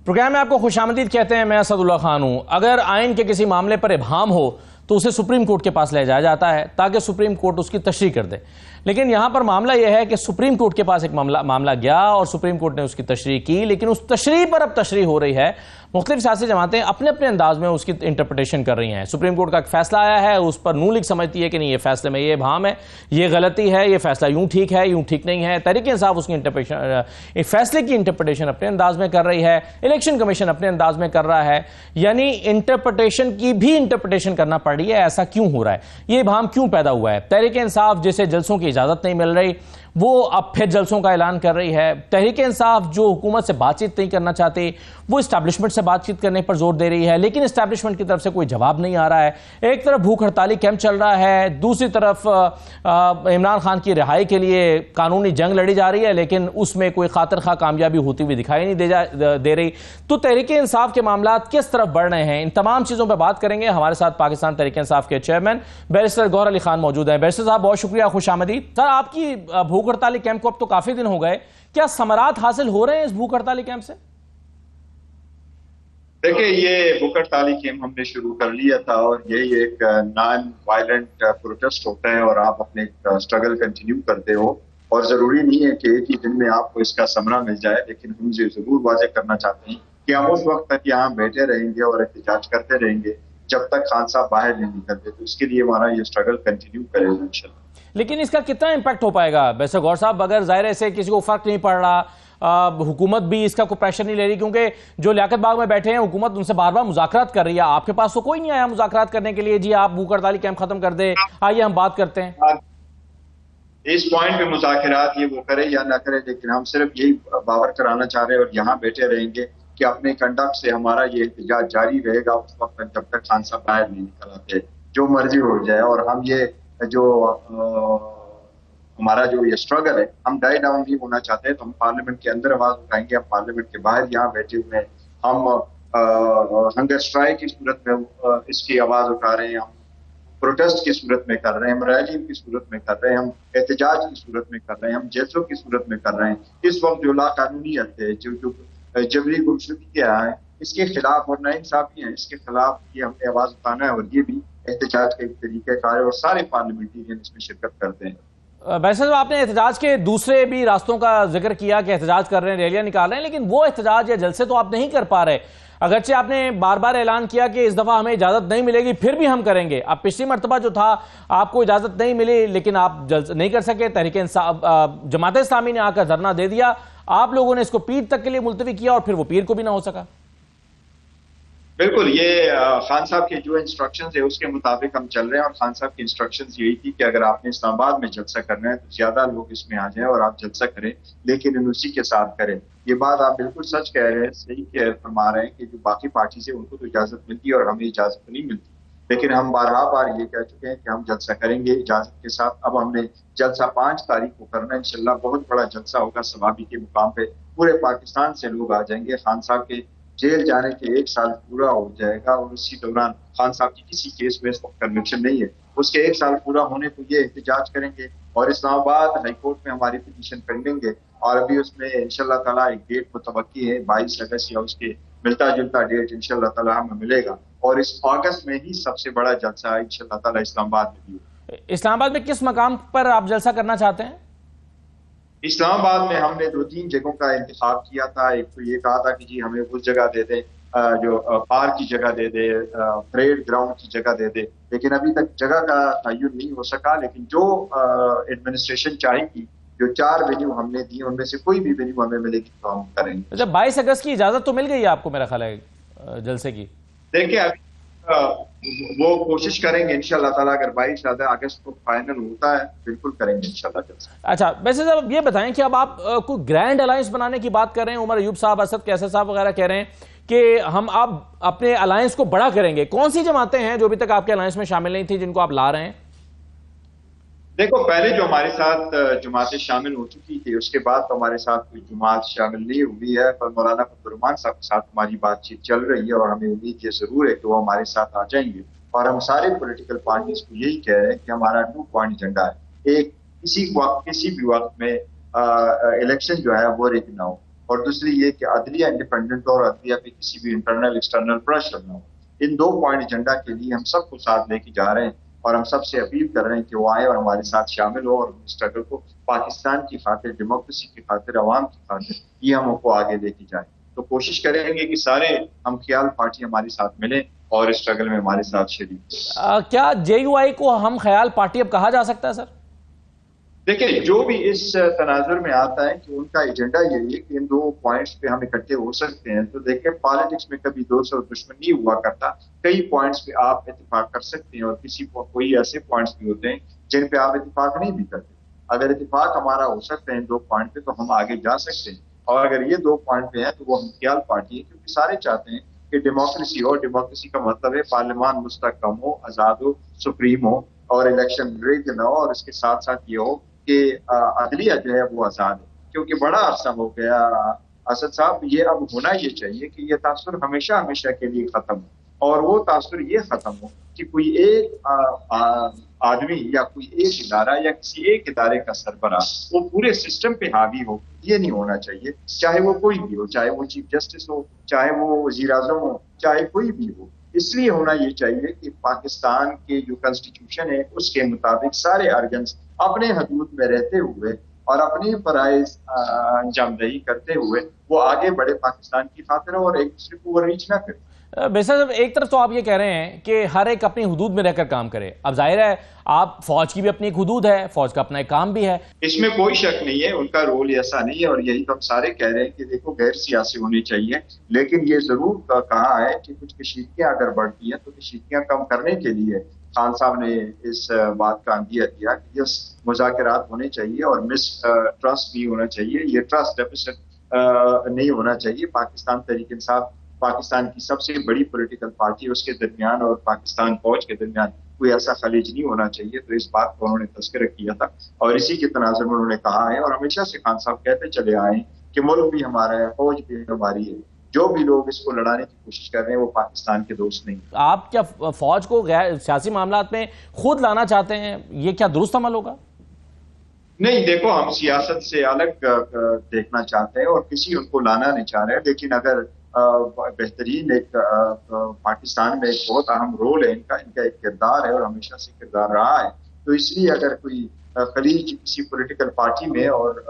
Programme में आपको खुशामदीद कहते हैं। मैं असदुल्ला खान हूं। अगर आइन के किसी मामले पर इबहम हो तो उसे सुप्रीम कोर्ट के पास ले जाया जाता है ताकि सुप्रीम कोर्ट उसकी तशरीह कर दे। लेकिन यहां पर मामला यह है कि सुप्रीम कोर्ट के पास एक मामला गया और सुप्रीम कोर्ट ने उसकी तशरीह की, लेकिन उस तशरीह पर अब तशरीह हो रही है। मुख्तलिफ सियासी जमातें अपने अपने अंदाज में उसकी इंटरप्रिटेशन कर रही हैं। सुप्रीम कोर्ट का एक फैसला आया है, उस पर नून लीग समझती है कि नहीं, ये फैसले में ये इबहम है, ये गलती है, ये फैसला यूं ठीक है, यूं ठीक नहीं है। तहरीक इंसाफ उसकी इंटरप्रिटेशन, फैसले की इंटरप्रिटेशन अपने अंदाज में कर रही है, इलेक्शन कमीशन अपने अंदाज में कर रहा है। यानी इंटरप्रिटेशन की भी इंटरप्रिटेशन करना पड़ रही है। ऐसा क्यों हो रहा है? ये इबहम क्यों पैदा हुआ है? तहरीक इंसाफ जिसे जलसों की इजाजत नहीं मिल रही, वो अब फिर जलसों का ऐलान कर रही है। तहरीक इंसाफ जो हुकूमत से बातचीत नहीं करना चाहती, वो इस्टेब्लिशमेंट से बातचीत करने पर जोर दे रही है, लेकिन इस्टेब्लिशमेंट की तरफ से कोई जवाब नहीं आ रहा है। एक तरफ भूख हड़ताली कैंप चल रहा है, दूसरी तरफ इमरान खान की रिहाई के लिए कानूनी जंग लड़ी जा रही है, लेकिन उसमें कोई खातिर खा कामयाबी होती हुई दिखाई नहीं दे रही। तो तहरीक इंसाफ के मामला किस तरफ बढ़ रहे हैं, इन तमाम चीज़ों पर बात करेंगे। हमारे साथ पाकिस्तान तहरीक इंसाफ के चेयरमैन बैरिस्टर गौहर अली खान मौजूद हैं। बैरिस्टर साहब बहुत शुक्रिया, खुश आमदीद। सर, आपकी भूख हड़ताली कैंप को अब तो काफी दिन हो गए, क्या समरात हासिल हो रहे हैं इस भूख हड़ताली कैंप से? देखिए, ये भूख हड़ताली कैंप हमने शुरू कर लिया था और यही एक नॉन वायलेंट प्रोटेस्ट होता है और आप अपने स्ट्रगल कंटिन्यू करते हो। और जरूरी नहीं है कि एक ही दिन में आपको इसका समरा मिल जाए, लेकिन हम ये जरूर वाज़ेह करना चाहते हैं कि हम उस वक्त तक यहाँ बैठे रहेंगे और एहतजाज करते रहेंगे जब तक खान साहब बाहर नहीं निकलते। तो इसके लिए हमारा ये स्ट्रगल कंटिन्यू करेगा इंशाल्लाह। लेकिन इसका कितना इंपैक्ट हो पाएगा वैसे गौर साहब? अगर जाहिर से किसी को फर्क नहीं पड़ रहा, हुकूमत भी इसका कोई प्रेशर नहीं ले रही, क्योंकि जो लियाकत बाग में बैठे हैं हुकूमत उनसे बार बार मुज़ाकरात कर रही है, आपके पास तो कोई नहीं आया मुज़ाकरात करने के लिए, जी आप भूख हड़ताली कैंप खत्म कर दे, आइए हम बात करते हैं। इस पॉइंट पे मुज़ाकरात ये वो करे या ना करे, लेकिन हम सिर्फ यही बावर कराना चाह रहे हैं और यहाँ बैठे रहेंगे कि अपने कंडक्ट से हमारा ये एहतजाज जारी रहेगा उस वक्त तक जब तक खान साहब बाहर नहीं निकल आते, जो मर्जी हो जाए। और हम ये जो हमारा जो ये स्ट्रगल है, हम डाई डाउन नहीं होना चाहते। तो हम पार्लियामेंट के अंदर आवाज उठाएंगे, हम पार्लियामेंट के बाहर यहाँ बैठे हुए हैं, हम हंगर स्ट्राइक की सूरत में इसकी आवाज उठा रहे हैं, हम प्रोटेस्ट की सूरत में कर रहे हैं, हम रैली की सूरत में कर रहे हैं, हम एहतजाज की सूरत में कर रहे हैं, हम जलसों की सूरत में कर रहे हैं। इस वक्त जो लाकानूनीयत है, जो जबरी गुमशुदगियां हैं, इसके खिलाफ और नाइंसाफी हैं, इसके खिलाफ ये हमने आवाज उठाना है। और ये भी एहतजाज का एक तरीक़ाकार है और सारे पार्लियामेंटेरियन इसमें शिरकत करते हैं। वैसे तो आपने एहतजाज के दूसरे भी रास्तों का जिक्र किया कि एहतजाज कर रहे हैं, रैलियां निकाल रहे हैं, लेकिन वो एहतजाज या जलसे तो आप नहीं कर पा रहे। अगरचे आपने बार बार ऐलान किया कि इस दफा हमें इजाजत नहीं मिलेगी, फिर भी हम करेंगे। अब पिछली मरतबा जो था आपको इजाजत नहीं मिली, लेकिन आप नहीं कर सके, तहरीक इंसाफ जमात इस्लामी ने आकर धरना दे दिया, आप लोगों ने इसको पीर तक के लिए मुलतवी किया और फिर वो पीर को भी ना हो सका। बिल्कुल, ये खान साहब के जो इंस्ट्रक्शंस है उसके मुताबिक हम चल रहे हैं। और खान साहब की इंस्ट्रक्शंस यही थी कि अगर आपने इस्लामाबाद में जलसा करना है तो ज्यादा लोग इसमें आ जाएं और आप जलसा करें, लेकिन उसी के साथ करें। ये बात आप बिल्कुल सच कह रहे हैं, सही फरमा रहे हैं कि जो बाकी पार्टी से उनको तो इजाजत मिलती है और हमें इजाजत नहीं मिलती। लेकिन हम बार ये कह चुके हैं कि हम जलसा करेंगे इजाजत के साथ। अब हमने जलसा 5 तारीख को करना है, इंशाल्लाह बहुत बड़ा जलसा होगा सवाबी के मुकाम पे। पूरे पाकिस्तान से लोग आ जाएंगे। खान साहब के जेल जाने के 1 साल पूरा हो जाएगा और उसी दौरान खान साहब की किसी केस में इस वक्त कन्विक्शन नहीं है, उसके 1 साल पूरा होने को ये एहतजाज करेंगे। और इस्लामाबाद हाई कोर्ट में हमारी पिटीशन पेंडिंग है और अभी उसमें इंशाल्लाह ताला एक डेट मुतवक्की है 22 अगस्त या उसके मिलता जुलता डेट इंशाल्लाह ताला हमें मिलेगा। और इस अगस्त में ही सबसे बड़ा जलसा इंशाल्लाह ताला इस्लामाबाद में भी होगा। इस्लामाबाद में किस मकाम पर आप जलसा करना चाहते हैं? इस्लामाबाद में हमने 2-3 जगहों का इंतखाब किया था। एक तो ये कहा था कि जी हमें उस जगह दे दे, जो पार्क की जगह दे दे, परेड ग्राउंड की जगह दे दे, लेकिन अभी तक जगह का तयन नहीं हो सका। लेकिन जो एडमिनिस्ट्रेशन चाहेगी, जो 4 वेन्यू हमने दी उनमें से कोई भी वेन्यू हमें मिलेगी तो हम करेंगे। अच्छा, 22 अगस्त की इजाजत तो मिल गई है आपको मेरा ख्याल है जलसे की? देखिए, अभी वो कोशिश करेंगे इंशाल्लाह ताला। अगर 22 अगस्त को फाइनल होता है बिल्कुल करेंगे इंशाल्लाह जलसा। अच्छा, वैसे साहब ये बताएं कि अब आप कोई ग्रैंड अलायंस बनाने की बात कर रहे हैं, उमर अयूब साहब, असद कैसर साहब वगैरह कह रहे हैं कि हम अब अपने अलायंस को बड़ा करेंगे। कौन सी जमातें हैं जो अभी तक आपके अलायंस में शामिल नहीं थी जिनको आप ला रहे हैं? देखो, पहले जो हमारे साथ जमातें शामिल हो चुकी थी, उसके बाद तो हमारे साथ कोई जमात शामिल नहीं हुई है। पर मौलाना फजलुर्रहमान साहब के साथ हमारी बातचीत चल रही है और हमें उम्मीद ये जरूर है कि वो हमारे साथ आ जाएंगे। और हम सारे पॉलिटिकल पार्टीज को यही कह रहे हैं कि हमारा 2 पॉइंट एजेंडा है। एक, किसी भी वक्त में इलेक्शन जो है वो रिग ना हो। और दूसरी ये कि अदलिया इंडिपेंडेंट और अदलिया पे किसी भी इंटरनल एक्सटर्नल प्रेशर ना हो। इन 2 पॉइंट एजेंडा के लिए हम सबको साथ लेके जा रहे हैं और हम सबसे अपील कर रहे हैं कि वो आए और हमारे साथ शामिल हो और स्ट्रगल को पाकिस्तान की खातिर, डेमोक्रेसी की खातिर, अवाम की खातिर ये हम उनको आगे लेके जाएं। तो कोशिश करेंगे कि सारे हम ख्याल पार्टी हमारे साथ मिलें और इस स्ट्रगल में हमारे साथ शरीक हों। क्या JUI को हम ख्याल पार्टी अब कहा जा सकता है सर? देखिए, जो भी इस तनाजुर में आता है कि उनका एजेंडा यही है कि इन 2 पॉइंट्स पे हम इकट्ठे हो सकते हैं, तो देखिए पॉलिटिक्स में कभी दोस्त और दुश्मन नहीं हुआ करता। कई पॉइंट्स पे आप इत्तेफाक कर सकते हैं और कोई ऐसे पॉइंट्स भी होते हैं जिन पे आप इत्तेफाक नहीं भी करते। अगर इत्तेफाक हमारा हो सकता है इन 2 पॉइंट पे, तो हम आगे जा सकते हैं। और अगर ये 2 पॉइंट पे है तो वो हम ख्याल पार्टी है, क्योंकि सारे चाहते हैं कि डेमोक्रेसी हो। डेमोक्रेसी का मतलब है पार्लियामान मुस्तहकम हो, आजाद हो, सुप्रीम हो और इलेक्शन रिग्ड न हो, और इसके साथ साथ ये हो कि अदलिया जो है वो आजाद है। क्योंकि बड़ा अरसा हो गया असद साहब, ये अब होना ये चाहिए कि ये तासुर हमेशा हमेशा के लिए खत्म हो, और वो तासुर ये खत्म हो कि कोई एक आदमी या कोई एक इदारा या किसी एक इदारे का सरबराह वो पूरे सिस्टम पे हावी हो। ये नहीं होना चाहिए, चाहे वो कोई भी हो, चाहे वो चीफ जस्टिस हो, चाहे वो वजीर आजम हो, चाहे कोई भी हो। इसलिए होना ये चाहिए कि पाकिस्तान के जो कॉन्स्टिट्यूशन है उसके मुताबिक सारे अर्गन्स अपने हदूद में रहते हुए और अपनी फराइज अंजामदही करते हुए वो आगे बढ़े पाकिस्तान की खातिर और एक दूसरे को वो रीच ना करे। बेशक साहब, एक तरफ तो आप ये कह रहे हैं कि हर एक अपनी हुदूद में रहकर काम करे। अब जाहिर है आप फौज की भी अपनी एक हुदूद है, फौज का अपना एक काम भी है, इसमें कोई शक नहीं है, उनका रोल ऐसा नहीं है। और यही तो हम सारे कह रहे हैं कि देखो गैर सियासी होनी चाहिए, लेकिन ये जरूर कहा है कि कुछ कशीदगियां अगर बढ़ती हैं तो कशीदगियां कम करने के लिए खान साहब ने इस बात का अंदिया दिया कि यस, मुज़ाकरात होने चाहिए और मिस ट्रस्ट भी होना चाहिए। ये ट्रस्ट डेफिसिट नहीं होना चाहिए। पाकिस्तान तहरीक इंसाफ पाकिस्तान की सबसे बड़ी पॉलिटिकल पार्टी, उसके दरमियान और पाकिस्तान फौज के दरमियान कोई ऐसा खलीज नहीं होना चाहिए। तो इस बात को उन्होंने तस्करा किया था और इसी के तनाजुर में उन्होंने कहा है, और हमेशा से खान साहब कहते चले आए कि मुल्क भी हमारा है, फौज भी हमारी है। जो भी लोग इसको लड़ाने की कोशिश कर रहे हैं वो पाकिस्तान के दोस्त नहीं। आप क्या फौज को गैर सियासी मामलात में खुद लाना चाहते हैं? ये क्या दुरुस्त अमल होगा? नहीं, देखो, हम सियासत से अलग देखना चाहते हैं और किसी उनको लाना नहीं चाह रहे हैं। लेकिन अगर बेहतरीन एक पाकिस्तान में एक बहुत अहम रोल है इनका एक किरदार है और हमेशा से किरदार रहा है। तो इसलिए अगर कोई खलीज किसी पॉलिटिकल पार्टी में और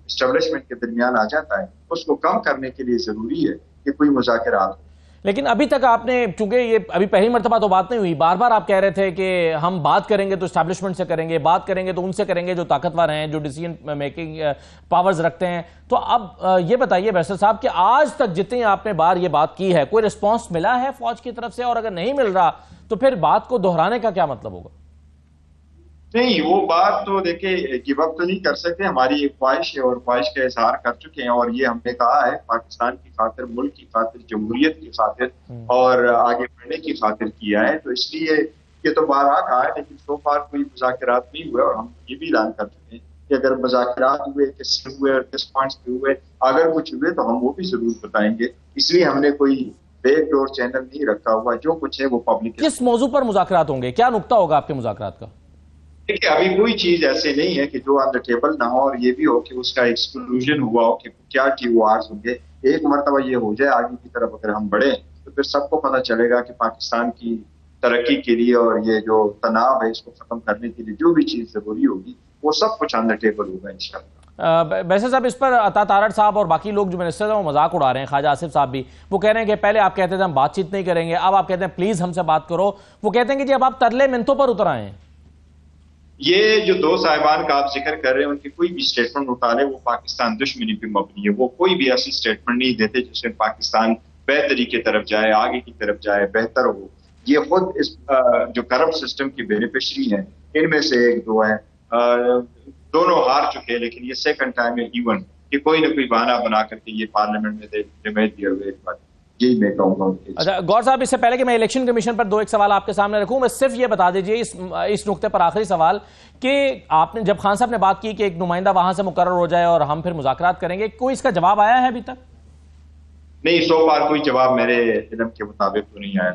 एस्टेब्लिशमेंट के दरमियान आ जाता है, उसको कम करने के लिए जरूरी है कि कोई मुज़ाकरात हो। लेकिन अभी तक आपने, चूंकि ये अभी पहली मर्तबा तो बात नहीं हुई, बार बार आप कह रहे थे कि हम बात करेंगे तो एस्टैब्लिशमेंट से करेंगे, बात करेंगे तो उनसे करेंगे जो ताकतवर हैं, जो डिसीजन मेकिंग पावर्स रखते हैं। तो अब ये बताइए बैरिस्टर साहब कि आज तक जितनी आपने बार ये बात की है, कोई रिस्पॉन्स मिला है फौज की तरफ से? और अगर नहीं मिल रहा तो फिर बात को दोहराने का क्या मतलब होगा? नहीं, वो बात तो देखिए गिव अप तो नहीं कर सकते। हमारी एक ख्वाहिश है और ख्वाहिश का इजहार कर चुके हैं और ये हमने कहा है पाकिस्तान की खातिर, मुल्क की खातिर, जमहूरियत की खातिर और आगे बढ़ने की खातिर किया है। तो इसलिए ये तो बारहा कहा है, लेकिन सो फार कोई मुज़ाकरात नहीं हुए। और हम ये भी ऐलान कर चुके हैं कि अगर मुज़ाकरात हुए, किससे हुए और किस पॉइंट्स पे हुए, अगर कुछ हुए तो हम वो भी जरूर बताएंगे। इसलिए हमने कोई बैकडोर चैनल नहीं रखा हुआ। जो कुछ है वो पब्लिक। किस मौजू पर मुज़ाकरात होंगे? क्या नुक्ता होगा आपके मुज़ाकरात का? देखिए, अभी कोई चीज ऐसे नहीं है कि जो ऑन द टेबल ना हो, और ये भी हो कि उसका एक्सक्लूजन हुआ हो कि क्या TORs होंगे। एक मरतबा ये हो जाए आगे की तरफ अगर हम बढ़े तो फिर सबको पता चलेगा कि पाकिस्तान की तरक्की के लिए और ये जो तनाव है इसको खत्म करने के लिए जो भी चीज जरूरी होगी वो सब कुछ ऑन द टेबल होगा इंशाल्लाह। वैसे साहब, इस पर अता तारड़ साहब और बाकी लोग जो मिनिस्टर हैं वो मजाक उड़ा रहे हैं। ख्वाजा आसिफ साहब भी वो कह रहे हैं कि पहले आप कहते थे हम बातचीत नहीं करेंगे, अब आप कहते हैं प्लीज हमसे बात करो। वो कहते हैं कि जी अब आप तरले मिन्नतों पर उतर आए हैं। ये जो 2 साहिबान का आप जिक्र कर रहे हैं उनकी कोई भी स्टेटमेंट उठा ले वो पाकिस्तान दुश्मनी पे मबनी है। वो कोई भी ऐसी स्टेटमेंट नहीं देते जिससे पाकिस्तान बेहतरी की तरफ जाए, आगे की तरफ जाए, बेहतर हो। ये खुद इस जो करप्ट सिस्टम की बेनिफिशरी हैं, इनमें से 1-2 हैं। दोनों हार चुके हैं, लेकिन ये सेकंड टाइम है इवन कि कोई ना कोई बहाना बना करके ये पार्लियामेंट में डिमेट दिए हुए। एक बार यही मैं कहूंगा। अच्छा गौर साहब, इससे पहले कि मैं इलेक्शन कमीशन पर 2 एक सवाल आपके सामने रखूं, मैं सिर्फ ये बता दीजिए इस नुक्ते पर आखिरी सवाल कि आपने जब खान साहब ने बात की कि एक नुमाइंदा वहां से मुकर्रर हो जाए और हम फिर मुज़ाकरात करेंगे, कोई इसका जवाब आया है अभी तक? नहीं, सो फार कोई जवाब मेरे इल्म के मुताबिक तो नहीं आया।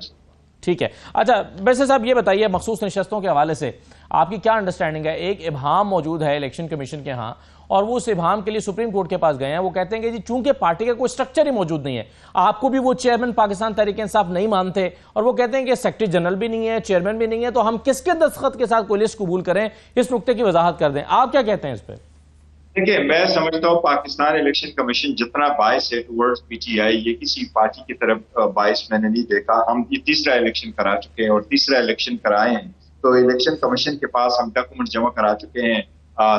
ठीक है। अच्छा बैरिस्टर साहब, ये बताइए मखसूस नशस्तों के हवाले से आपकी क्या अंडरस्टैंडिंग है? एक इब्हाम मौजूद है इलेक्शन कमीशन के यहाँ, और वो उस इब्हाम के लिए सुप्रीम कोर्ट के पास गए हैं। वो कहते हैं कि जी चूंकि पार्टी का कोई स्ट्रक्चर ही मौजूद नहीं है, आपको भी वो चेयरमैन पाकिस्तान तहरीक इंसाफ नहीं मानते, और वो कहते हैं कि सेक्रेटरी जनरल भी नहीं है, चेयरमैन भी नहीं है, तो हम किसके दस्तखत के साथ कोई लिस्ट कबूल करें? इस नुक्ते की वजाहत कर दें, आप क्या कहते हैं इस पर? देखिए, मैं समझता हूँ पाकिस्तान इलेक्शन कमीशन जितना बायस है टुवर्ड्स पीटीआई, ये किसी पार्टी की तरफ बायस मैंने नहीं देखा। हम ये तीसरा इलेक्शन करा चुके हैं, और तीसरा इलेक्शन कराए हैं तो इलेक्शन कमीशन के पास हम डॉक्यूमेंट जमा करा चुके हैं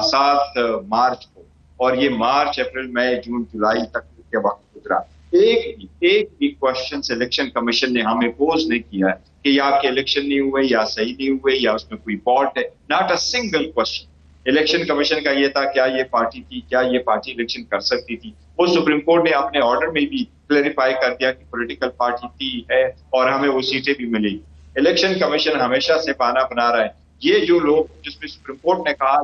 7 मार्च को, और ये मार्च, अप्रैल, मई, जून, जुलाई तक के वक्त गुजरा। एक भी क्वेश्चन इलेक्शन कमीशन ने हमें पोज नहीं किया है कि या आपके इलेक्शन नहीं हुए, या सही नहीं हुए, या उसमें कोई फॉल्ट है। Not a single question. Election commission का ये था क्या ये पार्टी थी, क्या ये पार्टी इलेक्शन कर सकती थी। वो सुप्रीम कोर्ट ने अपने ऑर्डर में भी क्लैरिफाई कर दिया कि पॉलिटिकल पार्टी थी, है, और हमें वो सीटें भी मिली। इलेक्शन कमीशन हमेशा से बहाना बना रहा है। ये जो लोग, जिसमें सुप्रीम कोर्ट ने कहा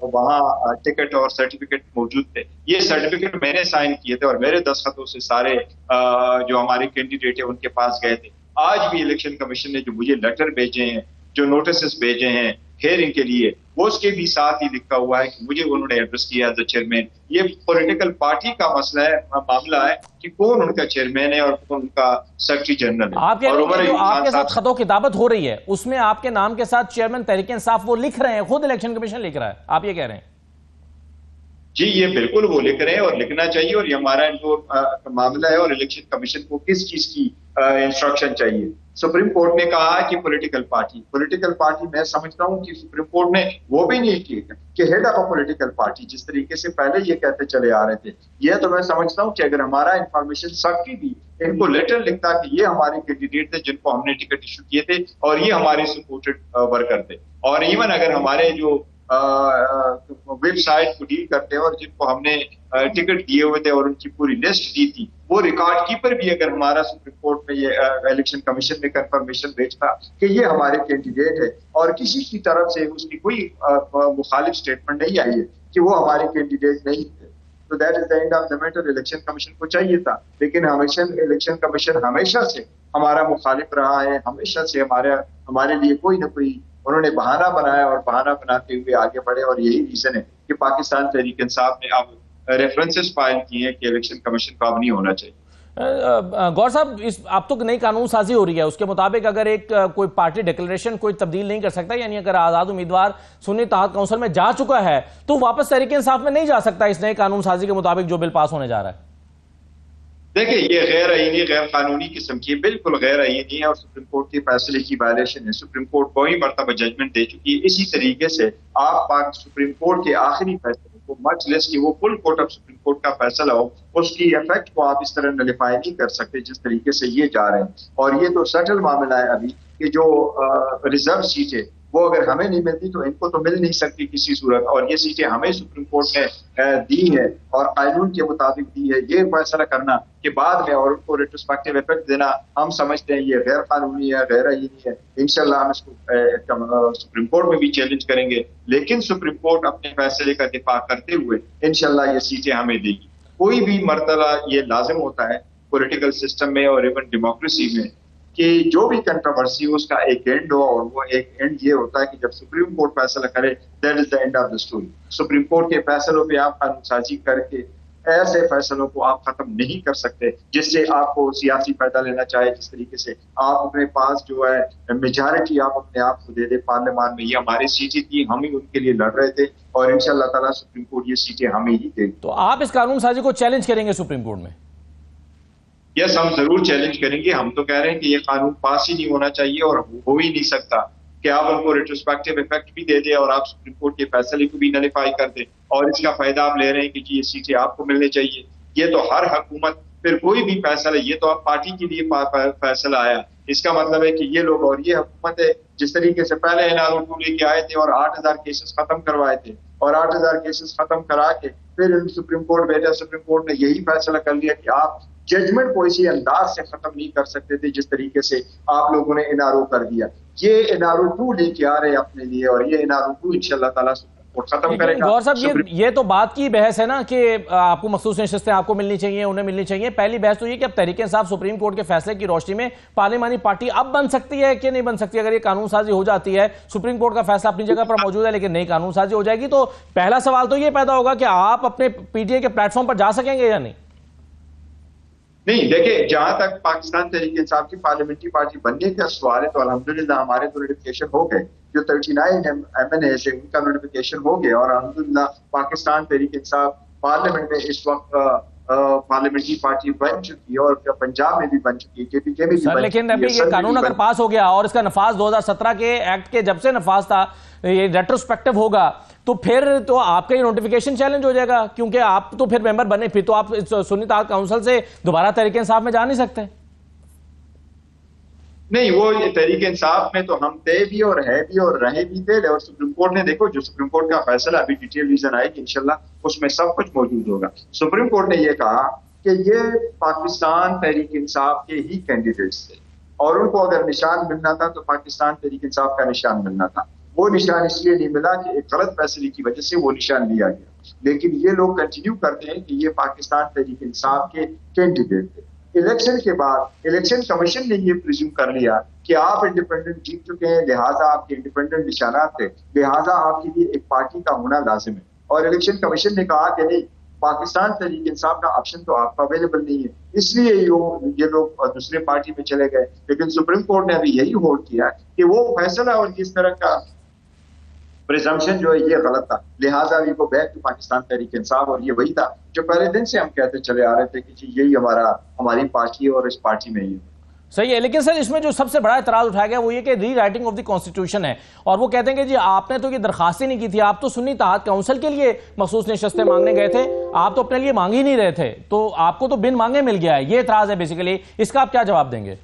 वहां टिकट और सर्टिफिकेट मौजूद थे, ये सर्टिफिकेट मैंने साइन किए थे और मेरे दस्तखतों से सारे जो हमारे कैंडिडेट है उनके पास गए थे। आज भी इलेक्शन कमीशन ने जो मुझे लेटर भेजे हैं, जो नोटिस भेजे हैं हेयरिंग के लिए, वो उसके भी साथ ही लिखा हुआ है कि मुझे उन्होंने एड्रेस किया एज चेयरमैन। ये पॉलिटिकल पार्टी का मसला है, मामला है कि कौन उनका चेयरमैन है और कौन उनका सेक्रेटरी जनरल है। आप जो आपके साथ खतो किताबत हो रही है उसमें आपके नाम के साथ चेयरमैन तहरीक इंसाफ वो लिख रहे हैं, खुद इलेक्शन कमीशन लिख रहा है, आप ये कह रहे हैं? जी, ये बिल्कुल वो लिख रहे हैं और लिखना चाहिए, और ये हमारा जो मामला है, और इलेक्शन कमीशन को किस चीज की इंस्ट्रक्शन चाहिए। सुप्रीम कोर्ट ने कहा कि पॉलिटिकल पार्टी मैं समझता हूं कि सुप्रीम कोर्ट ने वो भी नहीं किया कि head of a political party, जिस तरीके से पहले ये कहते चले आ रहे थे। ये तो मैं समझता हूं कि अगर हमारा इंफॉर्मेशन सेक्रेटरी भी इनको लेटर लिखता कि ये हमारे कैंडिडेट थे जिनको हमने टिकट इशू किए थे और ये हमारे सपोर्टेड वर्कर थे, और इवन अगर हमारे जो वेबसाइट को डील करते हैं और जिनको हमने टिकट दिए हुए थे और उनकी पूरी लिस्ट दी थी, वो रिकॉर्ड कीपर भी अगर हमारा सुप्रीम कोर्ट में ये इलेक्शन कमीशन में कंफर्मेशन भेजता कि ये हमारे कैंडिडेट है और किसी की तरफ से उसकी कोई मुखालिफ स्टेटमेंट नहीं आई है कि वो हमारे कैंडिडेट नहीं थे, तो that is the end of the matter. Election commission को चाहिए था, लेकिन हमेशा इलेक्शन कमीशन हमेशा से हमारा मुखालिफ रहा है, हमेशा से हमारे लिए कोई ना कोई उन्होंने बहाना बनाया और बहाना बनाते हुए आगे बढ़े, और यही रीजन है कि पाकिस्तान तहरीक इंसाफ ने अब रेफरेंसेस फाइल किए हैं कि इलेक्शन कमीशन का अब नहीं होना चाहिए। गौर साहब, इस अब तो नई कानून साजी हो रही है, उसके मुताबिक अगर एक कोई पार्टी डिक्लेरेशन कोई तब्दील नहीं कर सकता, यानी अगर आजाद उम्मीदवार सुन्नी इत्तेहाद काउंसिल में जा चुका है तो वापस तहरीक इंसाफ में नहीं जा सकता इस नए कानून साजी के मुताबिक जो बिल पास होने जा रहा है। देखिए, ये गैर आईनी, गैर कानूनी किस्म की, बिल्कुल गैर आईनी है और सुप्रीम कोर्ट के फैसले की वायलेशन है। सुप्रीम कोर्ट कई मरतबा जजमेंट दे चुकी है। इसी तरीके से आप सुप्रीम कोर्ट के आखिरी फैसले को, मच लेस की वो full court of supreme court का फैसला हो, उसकी इफेक्ट को आप इस तरह नलिफाई नहीं कर सकते जिस तरीके से ये जा रहे हैं। और ये तो सटल मामला है अभी कि जो रिजर्व सीट है वो अगर हमें नहीं मिलती तो इनको तो मिल नहीं सकती किसी सूरत, और ये सीटें हमें सुप्रीम कोर्ट ने दी है और कानून के मुताबिक दी है। ये फैसला करना कि बाद में और उनको रेट्रोस्पेक्टिव इफेक्ट देना, हम समझते हैं ये गैर कानूनी है, गैर आईनी है। इंशाल्लाह हम इसको सुप्रीम कोर्ट में भी चैलेंज करेंगे, लेकिन सुप्रीम कोर्ट अपने फैसले का दिफा करते हुए इंशाल्लाह ये सीटें हमें देगी। कोई भी मरतबा ये लाजिम होता है पॉलिटिकल सिस्टम में और इवन डेमोक्रेसी में कि जो भी कंट्रोवर्सी हो उसका एक एंड हो, और वो एक एंड ये होता है कि जब सुप्रीम कोर्ट फैसला करे, that is the end of the story. Supreme court के फैसलों पे आप कानून साजी करके ऐसे फैसलों को आप खत्म नहीं कर सकते जिससे आपको सियासी फायदा लेना चाहे। जिस तरीके से आप अपने पास जो है मेजॉरिटी आप अपने आप को दे दे पार्लियामान में, ये हमारी सीटें थी, हम ही उनके लिए लड़ रहे थे, और इंशाल्लाह ताला सुप्रीम कोर्ट ये सीटें हमें ही देगी। तो आप इस कानून साजी को चैलेंज करेंगे सुप्रीम कोर्ट में? यस, हम जरूर चैलेंज करेंगे। हम तो कह रहे हैं कि ये कानून पास ही नहीं होना चाहिए और हो ही नहीं सकता कि आप उनको रेट्रोस्पेक्टिव इफेक्ट भी दे दे और आप सुप्रीम कोर्ट के फैसले को भी नलिफाई कर दे, और इसका फायदा आप ले रहे हैं कि जी ये सीटें आपको मिलनी चाहिए। ये तो हर हुकूमत, फिर कोई भी फैसला, ये तो आप पार्टी के लिए फैसला आया, इसका मतलब है कि ये लोग और ये हुकूमत है जिस तरीके से पहले एनआरओ 2 लेके आए थे और 8000 केसेस खत्म करवाए थे, और 8000 केसेस खत्म करा के फिर सुप्रीम कोर्ट भेजा। सुप्रीम कोर्ट ने यही फैसला कर लिया कि आप जजमेंट को इसी अंदाज से खत्म नहीं कर सकते थे जिस तरीके से आप लोगों ने एनआरओ कर दिया। ये एनआरओ 2 लेके आ रहे हैं अपने लिए, और ये एनआरओ 2 इंशाल्लाह ताला सुप्रीम कोर्ट खत्म करेगा। गौर साहब, ये तो बात की बहस है ना कि आपको मखसूस नशिस्तें आपको मिलनी चाहिए, उन्हें मिलनी चाहिए। पहली बहस तो ये कि अब तहरीक इंसाफ सुप्रीम कोर्ट के फैसले की रोशनी में पार्लिमानी पार्टी अब बन सकती है कि नहीं बन सकती। अगर ये कानून साजी हो जाती है, सुप्रीम कोर्ट का फैसला अपनी जगह पर मौजूद है लेकिन नई कानून साजी हो जाएगी, तो पहला सवाल तो ये पैदा होगा कि आप अपने पीटीआई के प्लेटफॉर्म पर जा सकेंगे या नहीं? नहीं, देखिए, जहां तक पाकिस्तान तहरीक इंसाफ की पार्लियामेंट्री पार्टी बनने का सवाल है तो अल्हम्दुलिल्लाह हमारे तो नोटिफिकेशन हो गए। जो 39 MNA है उनका नोटिफिकेशन हो गया और अल्हम्दुलिल्लाह पाकिस्तान तहरीक इंसाफ पार्लियामेंट में इस वक्त पार्लियामेंट्री पार्टी बन चुकी है और पंजाब में भी बन चुकी है, KPK में भी सर, बन लेकिन चुकी है। अभी ये कानून अगर पास हो गया और इसका नफाज 2017 के एक्ट के जब से नफाज था, ये रेट्रोस्पेक्टिव होगा, तो फिर तो आपका ये नोटिफिकेशन चैलेंज हो जाएगा, क्योंकि आप तो फिर मेंबर बने, फिर तो आप सुन्नी इत्तेहाद काउंसिल से दोबारा तहरीक इंसाफ में जा नहीं सकते। नहीं, वो तहरीक इंसाफ में तो हम थे भी और है भी और रहे भी थे। और सुप्रीम कोर्ट ने, देखो, जो सुप्रीम कोर्ट का फैसला अभी डिटेल रीजन आएगी इंशाल्लाह, उसमें सब कुछ मौजूद होगा। सुप्रीम कोर्ट ने ये कहा कि ये पाकिस्तान तहरीक इंसाफ के ही कैंडिडेट्स थे और उनको अगर निशान मिलना था तो पाकिस्तान तहरीक इंसाफ का निशान मिलना था। वो निशान इसलिए नहीं मिला कि एक गलत फैसले की वजह से वो निशान लिया गया, लेकिन ये लोग कंटिन्यू करते हैं कि ये पाकिस्तान तहरीक इंसाफ के कैंडिडेट थे। इलेक्शन के बाद इलेक्शन कमीशन ने ये प्रिज्यूम कर लिया कि आप इंडिपेंडेंट जीत चुके हैं, लिहाजा आपके इंडिपेंडेंट निशानात थे, लिहाजा आपके लिए एक पार्टी का होना लाजिम है। और इलेक्शन कमीशन ने कहा कि नहीं, पाकिस्तान तहरीक इंसाफ का ऑप्शन तो आपका अवेलेबल नहीं है, इसलिए ये लोग दूसरे पार्टी में चले गए। लेकिन सुप्रीम कोर्ट ने अभी यही होल्ड किया कि वो फैसला और इस तरह का प्रिजम्पशन जो है ये गलत था, लिहाजा we go back to Pakistan Tehreek Insaf. और ये वही था जो पहले दिन से हम कहते चले आ रहे थे कि जी यही हमारी पार्टी है और इस पार्टी में ही है। सही है, लेकिन सर इसमें जो सबसे बड़ा इतराज उठाया गया वो ये कि री राइटिंग ऑफ द कॉन्स्टिट्यूशन है, और वो कहते हैं कि जी आपने तो ये दरखास्त ही नहीं की थी, आप तो सुन्नी इत्तेहाद काउंसिल के लिए मखसूस नशिस्तें मांगने गए थे, आप तो अपने लिए मांग ही नहीं रहे थे, तो आपको तो बिन मांगे मिल गया है। ये इतराज है बेसिकली, इसका आप क्या जवाब देंगे?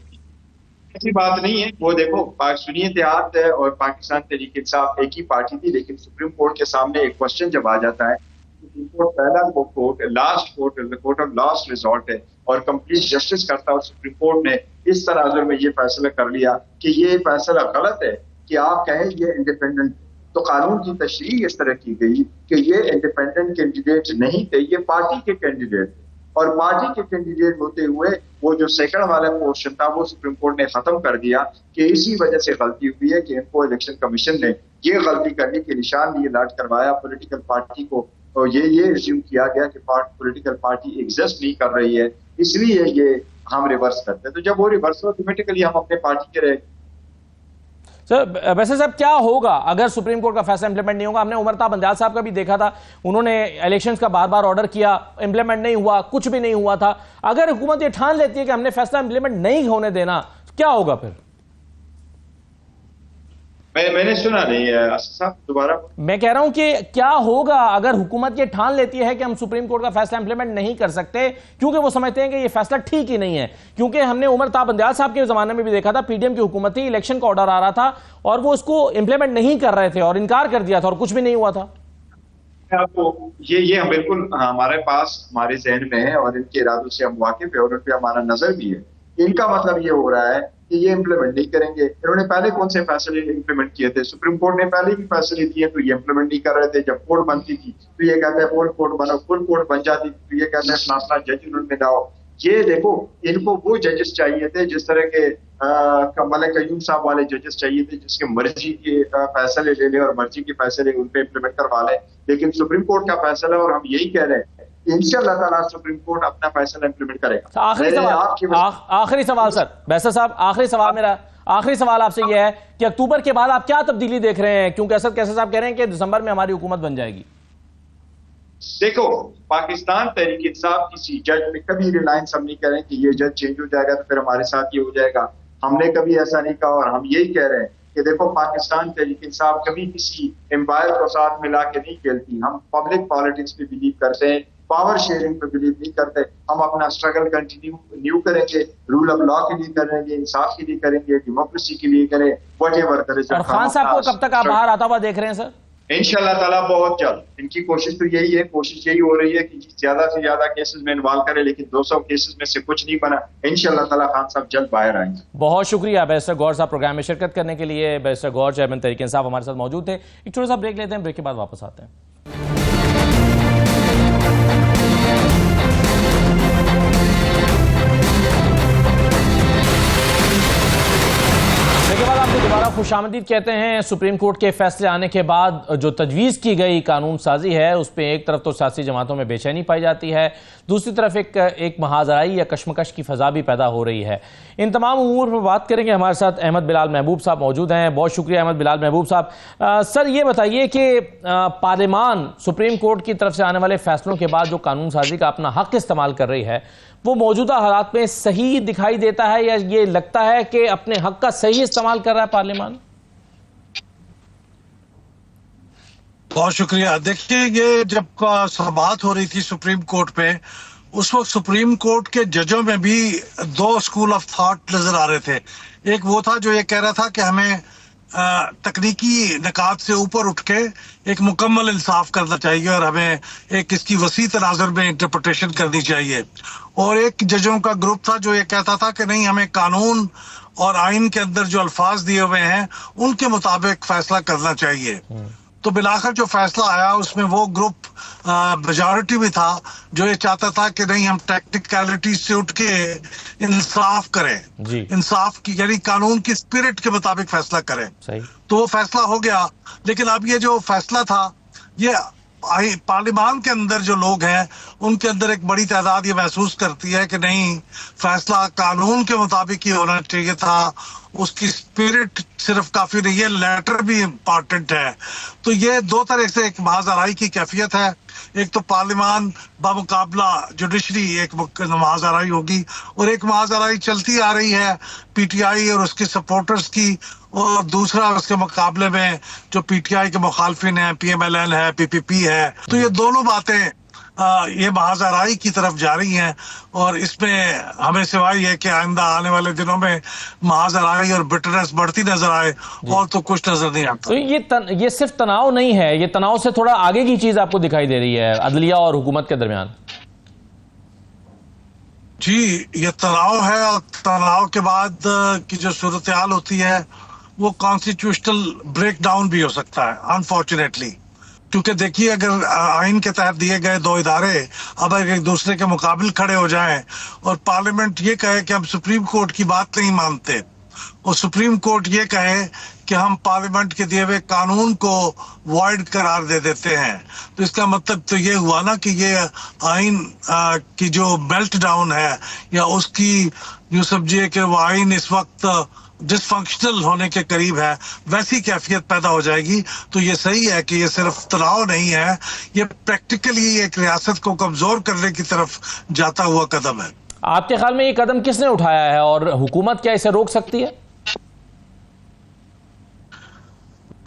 ऐसी बात नहीं है। वो देखो, सुन्नी इत्तेहाद और पाकिस्तान तहरीक इंसाफ एक ही पार्टी थी, लेकिन सुप्रीम कोर्ट के सामने एक क्वेश्चन जब आ जाता है, सुप्रीम कोर्ट पहला court, last court, court of last resort है और कंप्लीट जस्टिस करता है। और सुप्रीम कोर्ट ने इस तनाजुर में ये फैसला कर लिया कि ये फैसला गलत है कि आप कहें ये इंडिपेंडेंट, तो कानून की तशरीह इस तरह की गई कि ये इंडिपेंडेंट कैंडिडेट नहीं थे, ये पार्टी के कैंडिडेट थे। और पार्टी के कैंडिडेट होते हुए वो जो सेकंड वाला पोर्शन था वो सुप्रीम कोर्ट ने खत्म कर दिया कि इसी वजह से गलती हुई है कि इनको इलेक्शन कमीशन ने ये गलती करने के निशान ये लाट करवाया पॉलिटिकल पार्टी को, और ये एज्यूम किया गया कि पॉलिटिकल पार्टी एग्जिस्ट नहीं कर रही है, इसलिए ये हम रिवर्स करते हैं। तो जब वो रिवर्स ऑटोमेटिकली हम अपने पार्टी के रहे। सर वैसे साहब क्या होगा अगर सुप्रीम कोर्ट का फैसला इंप्लीमेंट नहीं होगा? हमने उमरता बंजाल साहब का भी देखा था, उन्होंने इलेक्शंस का बार बार ऑर्डर किया, इंप्लीमेंट नहीं हुआ, कुछ भी नहीं हुआ था। अगर हुकूमत ये ठान लेती है कि हमने फैसला इंप्लीमेंट नहीं होने देना, क्या होगा फिर? मैंने सुना नहीं है साहब, दोबारा। मैं कह रहा हूं कि क्या होगा अगर हुकूमत ये ठान लेती है कि हम सुप्रीम कोर्ट का फैसला इंप्लीमेंट नहीं कर सकते, क्योंकि वो समझते हैं कि ये फैसला ठीक ही नहीं है। क्योंकि हमने उमरता बंजाल साहब के जमाने में भी देखा था, पीडीएम की हुकूमत थी, इलेक्शन का ऑर्डर आ रहा था और वो उसको इंप्लीमेंट नहीं कर रहे थे और इनकार कर दिया था और कुछ भी नहीं हुआ था। आपको ये बिल्कुल हमारे पास हमारे जहन में है और इनके इरादों से हम वाकिफ है और उन पर हमारा नजर भी है। इनका मतलब ये हो रहा है कि ये इंप्लीमेंट नहीं करेंगे। इन्होंने पहले कौन से फैसले इंप्लीमेंट किए थे? सुप्रीम कोर्ट ने पहले भी फैसले दिए तो ये इंप्लीमेंट नहीं कर रहे थे। जब कोर्ट बनती थी तो ये कहते हैं फुल कोर्ट बनो, फुल कोर्ट बन जाती थी तो ये कहते हैं अपना जज उनमें लाओ। ये देखो, इनको वो जजेस चाहिए थे जिस तरह के मलिक कयूम साहब वाले जजेस चाहिए थे, जिसके मर्जी के फैसले ले ले और मर्जी के फैसले उन पे इंप्लीमेंट करवा ले। लेकिन सुप्रीम कोर्ट का फैसला, और हम यही कह रहे हैं, इंशाअल्लाह ताला सुप्रीम कोर्ट अपना फैसला इंप्लीमेंट करेगा। आखिरी सवाल सर बैसर साहब, आखिरी सवाल आपसे यह है कि अक्टूबर के बाद आप क्या तब्दीली देख रहे हैं? क्योंकि असद कैसर साहब कह रहे हैं कि दिसंबर में हमारी हुकूमत बन जाएगी। देखो, पाकिस्तान तहरीक इंसाफ किसी जज में कभी रिलायंस हम नहीं करें कि ये जज चेंज हो जाएगा तो फिर हमारे साथ ये हो जाएगा। हमने कभी ऐसा नहीं कहा और हम यही कह रहे हैं कि देखो, पाकिस्तान तहरीक इंसाफ कभी किसी एम्पायर को साथ मिला के नहीं खेलती। हम पब्लिक पॉलिटिक्स पे बिलीव करते हैं, पावर शेयरिंग पे बिलीव नहीं करते। हम अपना स्ट्रगल कंटिन्यू करेंगे, रूल ऑफ लॉ के लिए करेंगे, इंसाफ के लिए करेंगे, डेमोक्रेसी के लिए करें, व्हाटएवर। और खान साहब को कब तक आप बाहर आता हुआ देख रहे हैं सर? इंशाल्लाह ताला बहुत जल्द। इनकी कोशिश तो यही है, कोशिश यही हो रही है कि ज्यादा से ज्यादा केसेस में इन्वॉल्व करें, लेकिन 200 केसेस में से कुछ नहीं बना। इंशाल्लाह ताला खान साहब जल्द बाहर आएंगे। बहुत शुक्रिया बैरिस्टर गौर साहब प्रोग्राम में शिरकत करने के लिए। बैरिस्टर गौर चेयरमैन तहरीक इंसाफ हमारे साथ मौजूद थे। एक छोटा सा ब्रेक लेते हैं, ब्रेक के बाद वापस आते हैं। इसके बाद आपको दोबारा खुशामदीद कहते हैं। सुप्रीम कोर्ट के फैसले आने के बाद जो तजवीज़ की गई कानून साजी है, उस पर एक तरफ तो सियासी जमातों में बेचैनी पाई जाती है, दूसरी तरफ एक महाजराई या कशमकश की फजा भी पैदा हो रही है। इन तमाम उमूर पर बात करेंगे। हमारे साथ अहमद बिलाल महबूब साहब मौजूद हैं। बहुत शुक्रिया अहमद बिलाल महबूब साहब। सर ये बताइए कि पार्लियामान सुप्रीम कोर्ट की तरफ से आने वाले फैसलों के बाद जो कानून साजी का अपना हक इस्तेमाल कर रही है, वो मौजूदा हालात में सही दिखाई देता है, या ये लगता है कि अपने हक का सही इस्तेमाल कर रहा है पार्लियामान? बहुत शुक्रिया। देखिए, ये जब बात हो रही थी सुप्रीम कोर्ट पे, उस वक्त सुप्रीम कोर्ट के जजों में भी दो स्कूल ऑफ थॉट नजर आ रहे थे। एक वो था जो ये कह रहा था कि हमें तकनीकी निकात से ऊपर उठ के एक मुकम्मल इंसाफ करना चाहिए और हमें एक इसकी वसी तनाजुर में इंटरप्रिटेशन करनी चाहिए, और एक जजों का ग्रुप था जो ये कहता था कि नहीं, हमें कानून और आइन के अंदर जो अल्फाज दिए हुए हैं उनके मुताबिक फैसला करना चाहिए। तो बिलाखिर जो फैसला आया उसमें वो ग्रुप मेजॉरिटी भी था जो ये चाहता था कि नहीं, हम टेक्निकलिटीज से उठ के इंसाफ करें, इंसाफ की यानी कानून की स्पिरिट के मुताबिक फैसला करें। तो वो फैसला हो गया। लेकिन अब ये जो फैसला था, ये पार्लियामान के अंदर जो लोग हैं उनके अंदर एक बड़ी तादाद ये महसूस करती है कि नहीं, फैसला कानून के मुताबिक ही होना चाहिए था, उसकी स्पिरिट सिर्फ काफी नहीं है, लेटर भी इम्पोर्टेंट है। तो ये दो तरह से एक महाजराई की कैफियत है। एक तो पार्लियामान बामुकाबला जुडिशरी एक महाजराई होगी, और एक महाजराई चलती आ रही है पीटीआई और उसके सपोर्टर्स की, और दूसरा उसके मुकाबले में जो पीटीआई के मुखालफिन है, पीएमएलएन है, पीपीपी है। तो ये दोनों बातें ये महाजराई की तरफ जा रही हैं, और इसमें हमें सिवाय है कि आइंदा आने वाले दिनों में महाजराई और बिटरनेस बढ़ती नजर आए, और तो कुछ नजर नहीं आता। तो ये सिर्फ तनाव नहीं है, ये तनाव से थोड़ा आगे की चीज आपको दिखाई दे रही है अदलिया और हुकूमत के दरमियान। जी, ये तनाव है, और तनाव के बाद की जो सूरत हाल होती है वो कॉन्स्टिट्यूशनल ब्रेकडाउन भी हो सकता है, अनफॉर्चुनेटली। क्योंकि देखिए, अगर आइन के तहत दिए गए दो इदारे अब एक दूसरे के मुकाबले खड़े हो जाएं और पार्लियामेंट ये कहे कि हम सुप्रीम कोर्ट की बात नहीं मानते, और सुप्रीम कोर्ट ये कहे कि हम पार्लियामेंट के दिए हुए कानून को वॉइड करार दे देते हैं, तो इसका मतलब तो ये हुआ ना कि ये आइन की जो मेल्ट डाउन है, या उसकी यूं समझिए कि वो आइन इस वक्त डिसफंक्शनल होने के करीब है, वैसी कैफियत पैदा हो जाएगी। तो ये सही है कि ये सिर्फ तनाव नहीं है, ये प्रैक्टिकली एक रियासत को कमजोर करने की तरफ जाता हुआ कदम है। आपके ख्याल में ये कदम किसने उठाया है, और हुकूमत क्या इसे रोक सकती है?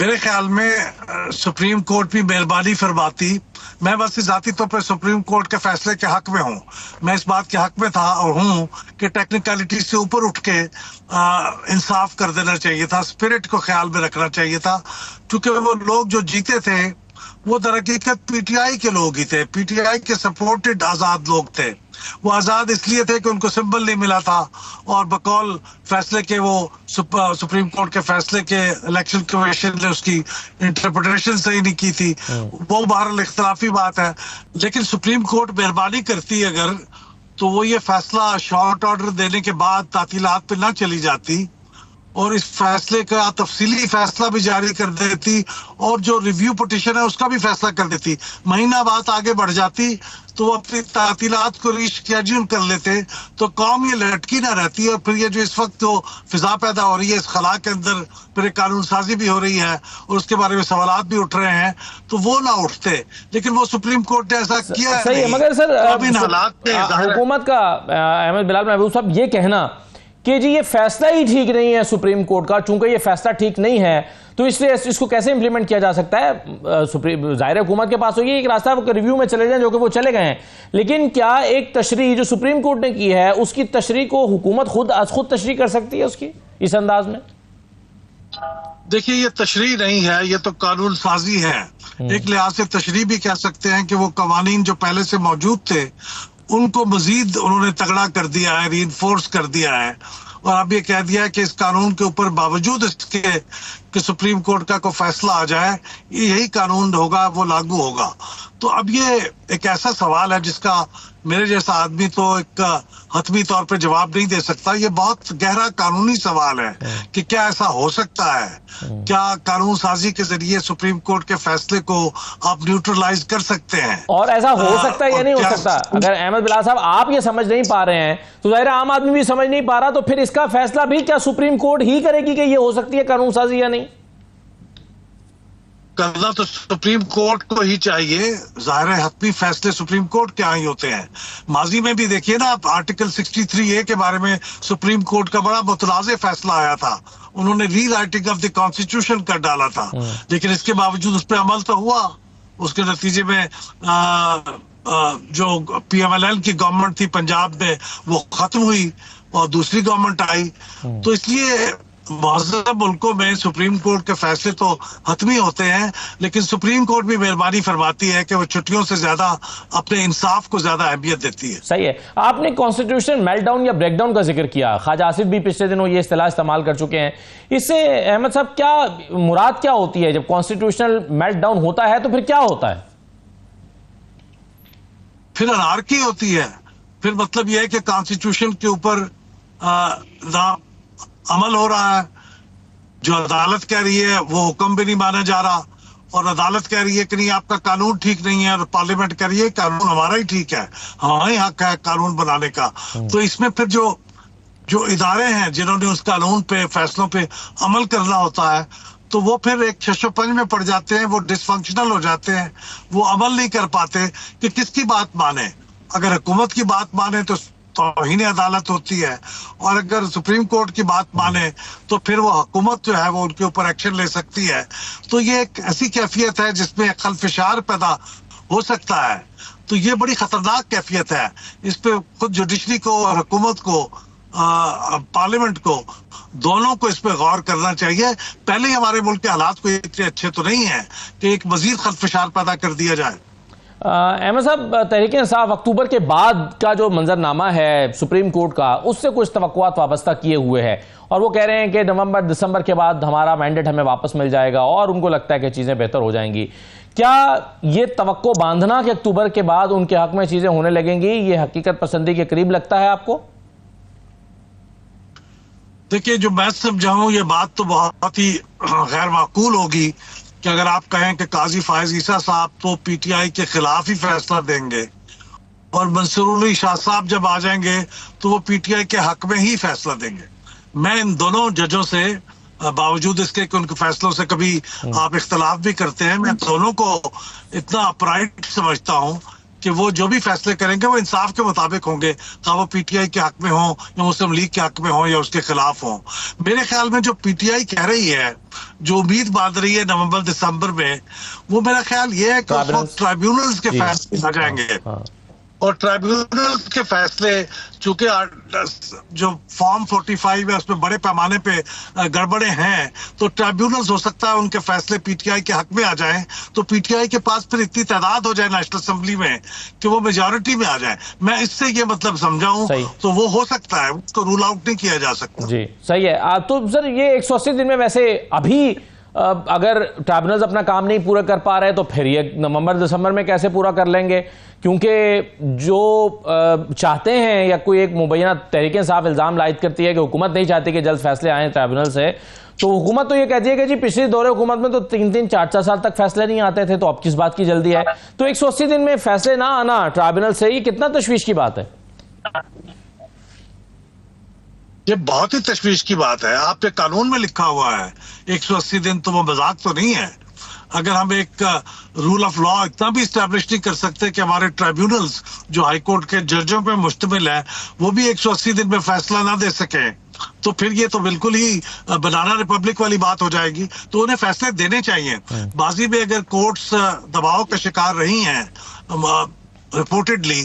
मेरे ख्याल में सुप्रीम कोर्ट भी मेहरबानी फरमाती। मैं बस जाती तौर पर सुप्रीम कोर्ट के फैसले के हक में हूँ, मैं इस बात के हक में था और हूँ कि टेक्निकलिटी से ऊपर उठ के इंसाफ कर देना चाहिए था, स्पिरिट को ख्याल में रखना चाहिए था। क्योंकि वो लोग जो जीते थे वो दरहकीकत पीटीआई के लोग ही थे, पीटीआई के सपोर्टेड आजाद लोग थे। वो आजाद इसलिए थे कि उनको सिंबल नहीं मिला था, और बकौल फैसले के वो सुप्रीम कोर्ट के फैसले के इलेक्शन कमीशन ने उसकी इंटरप्रिटेशन सही नहीं की थी। वो बहरहाल इख्तलाफी बात है, लेकिन सुप्रीम कोर्ट मेहरबानी करती अगर, तो वो ये फैसला शॉर्ट ऑर्डर देने के बाद तातीलात पे ना चली जाती, और इस फैसले का तफसीली फैसला भी जारी कर देती, और जो रिव्यू पिटीशन है उसका भी फैसला कर देती। महीना बाद आगे बढ़ जाती तो वो अपनी तातीलात को रीशेड्यूल कर लेते, तो कौम ये लटकी ना रहती। और फिर ये जो इस वक्त जो फिजा पैदा हो रही है इस खला के अंदर, फिर कानून साजी भी हो रही है और उसके बारे में सवालात भी उठ रहे हैं, तो वो ना उठते। लेकिन वो सुप्रीम कोर्ट ने ऐसा किया सही है। मगर सर, हुकूमत का अहमद बिलाल महबूब साहब ये कहना कि जी ये फैसला ही ठीक नहीं है सुप्रीम कोर्ट का, चूंकि ये फैसला ठीक नहीं है तो इसलिए इसको कैसे इंप्लीमेंट किया जा सकता है? सुप्रीम जाहिर हुकूमत के पास होगी एक रास्ता, वो रिव्यू में चले जाएं, जो कि वो चले गए हैं। लेकिन क्या एक तशरीह जो सुप्रीम कोर्ट ने की है उसकी तशरीह को हुकूमत खुद तशरीह कर सकती है उसकी इस अंदाज में? देखिए, ये तशरीह नहीं है, ये तो कानून साजी है। एक लिहाज से तशरीह भी कह सकते हैं कि वो कवानीन जो पहले से मौजूद थे उनको मजीद उन्होंने तगड़ा कर दिया है, रीइंफोर्स कर दिया है। और अब ये कह दिया है कि इस कानून के ऊपर बावजूद इसके कि सुप्रीम कोर्ट का कोई फैसला आ जाए, यही कानून होगा, वो लागू होगा। तो अब ये एक ऐसा सवाल है जिसका मेरे जैसा आदमी तो एक हतमी तौर पे जवाब नहीं दे सकता। ये बहुत गहरा कानूनी सवाल है कि क्या ऐसा हो सकता है, क्या कानून साजी के जरिए सुप्रीम कोर्ट के फैसले को आप न्यूट्रलाइज कर सकते हैं, और ऐसा हो सकता है या नहीं हो सकता? अगर अहमद बिलाल साहब आप ये समझ नहीं पा रहे हैं तो जाहिर आम आदमी भी समझ नहीं पा रहा, तो फिर इसका फैसला भी क्या सुप्रीम कोर्ट ही करेगी कि ये हो सकती है कानून साजी या नहीं? करना तो सुप्रीम कोर्ट को ही चाहिए। जाहिर है हतमी फैसले सुप्रीम कोर्ट के यहाँ ही होते हैं। माजी में भी देखिए ना, आप आर्टिकल 63A के बारे में सुप्रीम कोर्ट का बड़ा मुतनाज़े फैसला आया था। उन्होंने रीराइटिंग ऑफ द कॉन्स्टिट्यूशन कर डाला था, लेकिन इसके बावजूद उस पर अमल तो हुआ। उसके नतीजे में जो PMLN की गवर्नमेंट थी पंजाब में, वो खत्म हुई और दूसरी गवर्नमेंट आई। तो इसलिए मुहज़्ज़ब मुल्कों में सुप्रीम कोर्ट के फैसले तो हतमी होते हैं, लेकिन सुप्रीम कोर्ट भी मेहरबानी फरमाती है कि वो छुट्टियों से ज्यादा अपने इंसाफ को ज्यादा अहमियत देती है। सही है। आपने कॉन्स्टिट्यूशन मेल्टडाउन या ब्रेकडाउन का जिक्र किया, ख्वाजा आसिफ भी पिछले दिनों ये इस्तेलाह इस्तेमाल कर चुके हैं। इससे अहमद साहब क्या मुराद क्या होती है? जब कॉन्स्टिट्यूशनल मेल्टडाउन होता है तो फिर क्या होता है? फिर अनार्की होती है। फिर मतलब यह है कि कॉन्स्टिट्यूशन के ऊपर अमल हो रहा है। जो अदालत कह रही है वो हुक्म भी नहीं माना जा रहा, और अदालत कह रही है कि नहीं आपका कानून ठीक नहीं है, और पार्लियामेंट कह रही है कानून हमारा ही ठीक है, हमारा ही हक है कानून बनाने का। तो इसमें फिर जो इदारे हैं जिन्होंने उस कानून पे फैसलों पे अमल करना होता है, तो वो फिर एक छशोपंज में पड़ जाते हैं, वो डिसफंक्शनल हो जाते हैं, वो अमल नहीं कर पाते कि किसकी बात माने। अगर हुकूमत की बात माने तो तौहीन अदालत होती है, और अगर सुप्रीम कोर्ट की बात माने तो फिर वो हुकूमत जो है वो उनके ऊपर एक्शन ले सकती है। तो ये एक ऐसी कैफियत है जिसमें खलफिशार पैदा हो सकता है। तो ये बड़ी खतरनाक कैफियत है। इस पे खुद जुडिशरी को और हुकूमत को, पार्लियामेंट को, दोनों को इस पे गौर करना चाहिए। पहले ही हमारे मुल्क के हालात कोई इतने अच्छे तो नहीं है कि एक मजीद खलफिशार पैदा कर दिया जाए। अहमद साहब, तहरीक-ए-इंसाफ अक्टूबर के बाद का जो मंजरनामा है सुप्रीम कोर्ट का, उससे कुछ तवक्कुआत वाबस्ता किए हुए है, और वो कह रहे हैं कि नवंबर दिसंबर के बाद हमारा मैंडेट हमें वापस मिल जाएगा और उनको लगता है कि चीज़ें बेहतर हो जाएंगी। क्या ये तवक्को बांधना कि अक्टूबर के बाद उनके हक में चीज़ें होने लगेंगी, ये हकीकत पसंदी के करीब लगता है आपको? देखिए, जो मैं समझाऊं, ये बात तो बहुत ही गैर माकूल होगी कि अगर आप कहें कि काजी फायज ईसा साहब तो PTI के खिलाफ ही फैसला देंगे, और मंसूर अली शाह साहब जब आ जाएंगे तो वो PTI के हक में ही फैसला देंगे। मैं इन दोनों जजों से, बावजूद इसके कि उनके फैसलों से कभी आप इख्तलाफ भी करते हैं, मैं दोनों को इतना अपराइट समझता हूँ कि वो जो भी फैसले करेंगे वो इंसाफ के मुताबिक होंगे, चाहे वो PTI के हक में हो या मुस्लिम लीग के हक में हो या उसके खिलाफ हो। मेरे ख्याल में जो PTI कह रही है, जो उम्मीद बांध रही है नवंबर दिसंबर में, वो मेरा ख्याल ये है कि उस वक्त ट्राइब्यूनल्स के फैसले आ जाएंगे, और ट्राइब्यूनल के फैसले, चूंकि जो फॉर्म 45 है उसमें बड़े पैमाने पे गड़बड़े हैं, तो ट्राइब्यूनल्स हो सकता है उनके फैसले PTI के हक में आ जाएं, तो PTI के पास फिर इतनी तादाद हो जाए नेशनल असेंबली में कि वो मेजॉरिटी में आ जाए। मैं इससे ये मतलब समझाऊं तो वो हो सकता है, उसको रूल आउट नहीं किया जा सकता। जी सही है। तो सर, ये 180 दिन में वैसे अभी अगर ट्राइब्यूनल्स अपना काम नहीं पूरा कर पा रहे तो फिर ये नवंबर दिसंबर में कैसे पूरा कर लेंगे? क्योंकि जो चाहते हैं, या कोई एक मुबैना तहरीक-ए-इंसाफ इल्ज़ाम लायद करती है कि हुकूमत नहीं चाहती कि जल्द फैसले आए ट्राइब्यूनल से, तो हुकूमत तो ये कहती है कि जी पिछले दौरे हुकूमत में तो 3-3, 4-4 साल तक फैसले नहीं आते थे, तो अब किस बात की जल्दी है? तो 180 दिन में फैसले ना आना ट्राइब्यूनल से, ये कितना तशवीश की बात है? ये बहुत ही तशवीश की बात है। आपके कानून में लिखा हुआ है 180 दिन, तो वो मजाक तो नहीं है। अगर हम एक रूल ऑफ लॉ इतना भी स्टैब्लिश नहीं कर सकते कि हमारे ट्राइब्यूनल्स जो हाई कोर्ट के जजों पे मुश्तमिल है वो भी 180 दिन में फैसला ना दे सके, तो फिर ये तो बिल्कुल ही बनाना रिपब्लिक वाली बात हो जाएगी। तो उन्हें फैसले देने चाहिए। बाजी में अगर कोर्ट्स दबाव का शिकार रही हैं रिपोर्टेडली,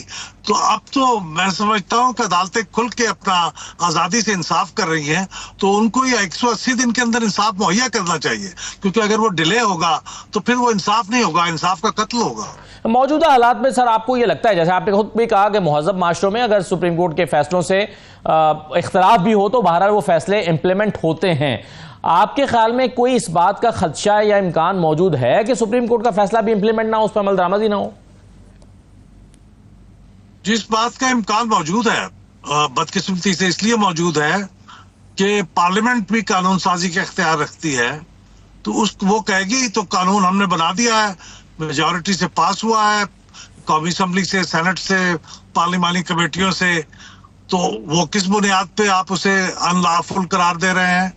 तो अब तो मैं समझता हूं कि अदालतें खुल के अपना आजादी से इंसाफ कर रही हैं, तो उनको ये 180 दिन के अंदर इंसाफ मुहैया करना चाहिए, क्योंकि अगर वो डिले होगा तो फिर वो इंसाफ नहीं होगा, इंसाफ का कत्ल होगा। मौजूदा हालात में सर आपको ये लगता है, जैसे आपने खुद भी कहा कि मुहज़्ज़ब माशरों में अगर सुप्रीम कोर्ट के फैसलों से इख्तलाफ भी हो तो बहरहाल वो फैसले इंप्लीमेंट होते हैं, आपके ख्याल में कोई इस बात का खदशा या इम्कान मौजूद है कि सुप्रीम कोर्ट का फैसला भी इंप्लीमेंट ना हो, उस पर अमल दरामद ही ना हो? जिस बात का इम्कान मौजूद है, बदकिस्मती से इसलिए मौजूद है कि पार्लियामेंट भी कानून साजी का इख्तियार रखती है, तो वो कहेगी तो कानून हमने बना दिया है, मेजॉरिटी से पास हुआ है, कौमी असम्बली से, सेनेट से, पार्लिमानी कमेटियों से, तो वो किस बुनियाद पे आप उसे अनलॉफुल करार दे रहे हैं?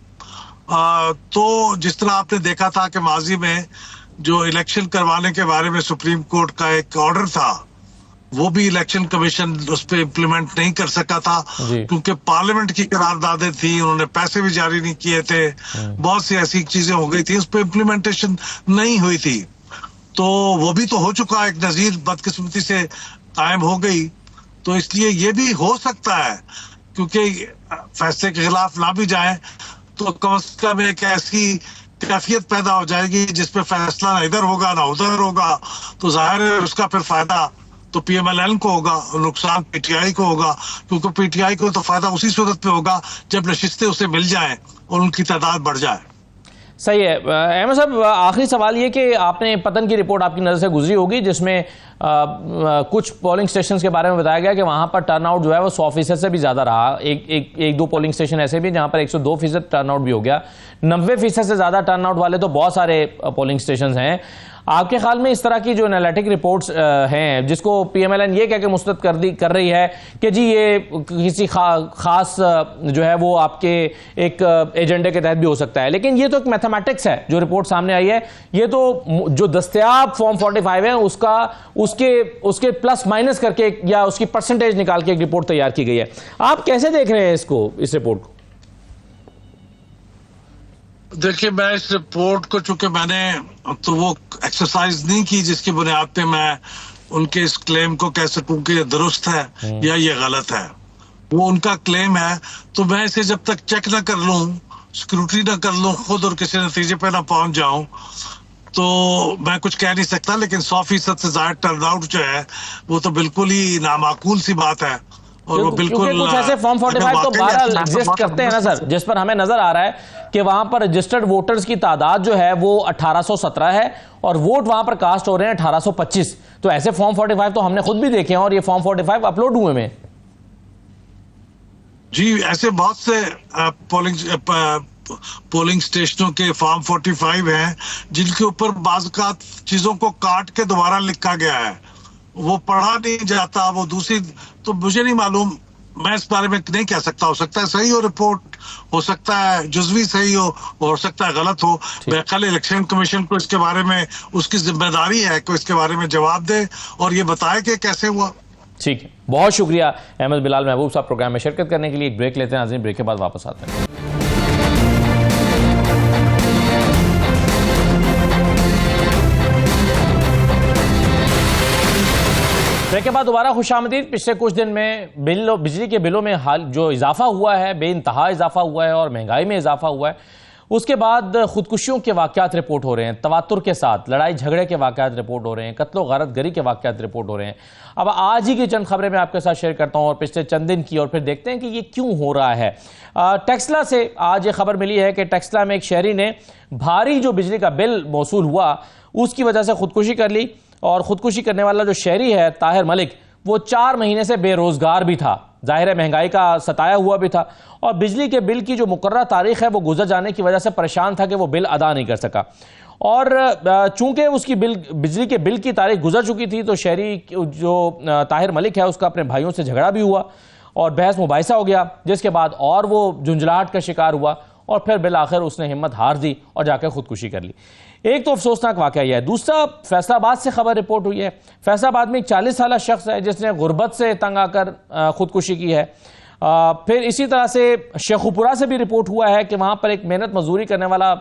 तो जिस तरह आपने देखा था कि माजी में जो इलेक्शन करवाने के बारे में सुप्रीम कोर्ट का एक ऑर्डर था, वो भी इलेक्शन कमीशन उस पर इम्प्लीमेंट नहीं कर सका था, क्योंकि पार्लियामेंट की करारदादें थी, उन्होंने पैसे भी जारी नहीं किए थे, बहुत सी ऐसी चीजें हो गई थी, उस पर इम्प्लीमेंटेशन नहीं हुई थी। तो वो भी तो हो चुका, एक नजीर बदकिस्मती से कायम हो गई। तो इसलिए ये भी हो सकता है, क्योंकि फैसले के खिलाफ ना भी जाए तो कम से कम एक ऐसी कैफियत पैदा हो जाएगी जिसपे फैसला ना इधर होगा ना उधर होगा, तो जाहिर है उसका फिर फायदा तो PMLN को होगा, नुकसान PTI को होगा, क्योंकि PTI को तो फायदा उसी सूरत में होगा जब नशिस्तें उसे मिल जाएं और उनकी तादाद बढ़ जाए। सही है। अहमद साहब, आखिरी सवाल ये कि आपने पतन की रिपोर्ट आपकी नज़र से गुजरी होगी, जिसमें कुछ पोलिंग स्टेशन के बारे में बताया गया कि वहाँ पर टर्नआउट जो है वो 100% से भी ज़्यादा रहा। एक दो पोलिंग स्टेशन ऐसे भी जहाँ पर 102% टर्नआउट भी हो गया। 90% से ज़्यादा टर्नआउट वाले तो बहुत सारे पोलिंग स्टेशन हैं। आपके ख्याल में इस तरह की जो एनालिटिक रिपोर्ट्स हैं, जिसको PMLN ये कह के मुस्तरद कर रही है कि जी ये किसी खास जो है वो आपके एक एजेंडे के तहत भी हो सकता है, लेकिन ये तो एक मैथमेटिक्स है जो रिपोर्ट सामने आई है, ये तो जो दस्तयाब फॉर्म 45 है उसके प्लस माइनस करके या उसकी परसेंटेज निकाल के एक रिपोर्ट तैयार की गई है। आप कैसे देख रहे हैं इस रिपोर्ट को? देखिए, मैं इस रिपोर्ट को, चूंकि मैंने तो वो एक्सरसाइज नहीं की जिसकी बुनियाद पे मैं उनके इस क्लेम को कह सकूं कि ये दुरुस्त है या ये गलत है, वो उनका क्लेम है, तो मैं इसे जब तक चेक ना कर लूं, स्क्रूटनी ना कर लूं खुद और किसी नतीजे पे ना पहुंच जाऊं, तो मैं कुछ कह नहीं सकता। लेकिन 100% से ज्यादा टर्नआउट जो है वो तो बिल्कुल ही नामाकूल सी बात है, और वो बिल्कुल कुछ ऐसे फॉर्म 45 तो बहरहाल एग्जिस्ट करते हैं ना सर, जिस पर हमें नजर आ रहा है कि वहां पर रजिस्टर्ड वोटर्स की तादाद जो है वो 1817 है और वोट वहां पर कास्ट हो रहे हैं 1825। तो ऐसे फॉर्म 45 तो हमने खुद भी देखे हैं और ये फॉर्म 45 अपलोड हुए में। जी, ऐसे बहुत से पोलिंग स्टेशनों के फॉर्म 45 हैं जिनके ऊपर बाज़ चीजों को काट के दोबारा लिखा गया है, वो पढ़ा नहीं जाता, वो दूसरी, तो मुझे नहीं मालूम, मैं इस बारे में नहीं कह सकता। हो सकता है सही हो रिपोर्ट, हो सकता है जुज़वी सही हो सकता है गलत हो। ख्याल इलेक्शन कमीशन को इसके बारे में उसकी जिम्मेदारी है कि इसके बारे में जवाब दे और ये बताए कि कैसे हुआ। ठीक है, बहुत शुक्रिया अहमद बिलाल महबूब साहब प्रोग्राम में शिरकत करने के लिए। एक ब्रेक लेते हैं नाज़रीन, ब्रेक के बाद वापस आते हैं। ब्रेक के बाद दोबारा खुशामदीद। पिछले कुछ दिन में बिजली के बिलों में हाल जो इजाफा हुआ है, बेइंतहा इजाफा हुआ है और महंगाई में इजाफा हुआ है, उसके बाद खुदकुशियों के वाक़यात रिपोर्ट हो रहे हैं तवातुर के साथ, लड़ाई झगड़े के वाक़यात रिपोर्ट हो रहे हैं, कत्लो गारत गरी के वाक़यात रिपोर्ट हो रहे हैं। अब आज ही की चंद खबरें मैं आपके साथ शेयर करता हूं और पिछले चंद दिन की, और फिर देखते हैं कि ये क्यों हो रहा है। टेक्सला से आज ये खबर मिली है कि टेक्सला में एक शहरी ने भारी जो बिजली का बिल मौसूल हुआ उसकी वजह से खुदकुशी कर ली, और खुदकुशी करने वाला जो शहरी है ताहिर मलिक, वो 4 महीने से बेरोजगार भी था, जाहिर है महंगाई का सताया हुआ भी था, और बिजली के बिल की जो मुकर्रर तारीख है वो गुजर जाने की वजह से परेशान था कि वो बिल अदा नहीं कर सका। और चूंकि उसकी बिजली के बिल की तारीख गुजर चुकी थी, तो शहरी जो ताहिर मलिक है उसका अपने भाइयों से झगड़ा भी हुआ और बहस मुबाहिसा हो गया, जिसके बाद और वो झुंझलाहट का शिकार हुआ और फिर बिल आखिर उसने हिम्मत हार दी और जाकर खुदकुशी कर ली। एक तो अफसोसनाक वाक़या यह है। दूसरा, फैसलाबाद से खबर रिपोर्ट हुई है। फैसलाबाद में एक 40 साल शख्स है जिसने गुर्बत से तंग आकर खुदकुशी की है। फिर इसी तरह से शेखुपुरा से भी रिपोर्ट हुआ है कि वहाँ पर एक मेहनत मजदूरी करने वाला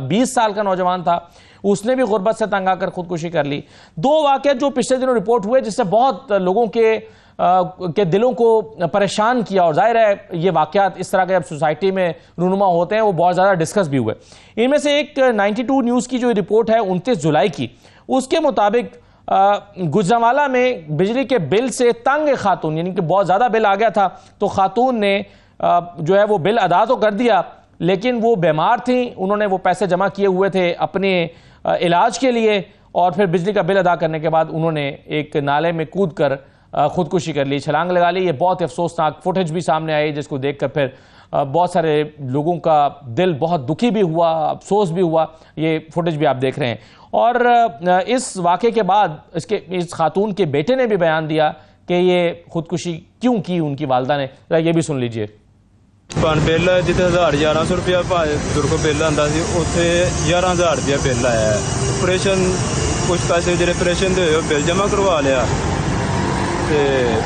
20 साल का नौजवान था, उसने भी गुर्बत से तंग आकर खुदकुशी कर ली। 2 वाक़े जो पिछले दिनों रिपोर्ट हुए जिससे बहुत लोगों के के दिलों को परेशान किया। और जाहिर है ये वाक़यात इस तरह के जब सोसाइटी में रूनुमा होते हैं वो बहुत ज़्यादा डिस्कस भी हुए। इनमें से एक 92 न्यूज़ की जो रिपोर्ट है 29 जुलाई की, उसके मुताबिक गुजरांवाला में बिजली के बिल से तंग खातून, यानी कि बहुत ज़्यादा बिल आ गया था, तो खातून ने जो है वो बिल अदा तो कर दिया, लेकिन वो बीमार थी, उन्होंने वो पैसे जमा किए हुए थे अपने इलाज के लिए, और फिर बिजली का बिल अदा करने के बाद उन्होंने एक नाले में कूद कर खुदकुशी कर ली, छलांग लगा ली। ये बहुत अफसोसनाक फुटेज भी सामने आई जिसको देखकर फिर बहुत सारे लोगों का दिल बहुत दुखी भी हुआ, अफसोस भी हुआ। ये फुटेज भी आप देख रहे हैं। और इस वाक़े के बाद इस खातून के बेटे ने भी बयान दिया कि ये खुदकुशी क्यों की उनकी वालदा ने। ये भी सुन लीजिए। बिल जिते 1100 रुपया को बिल आता सी, उत्थे 11,000 रुपया बिल आया। ऑपरेशन कुछ पैसे जो ऑपरेशन के होए बिल जमा करवा लिया, तो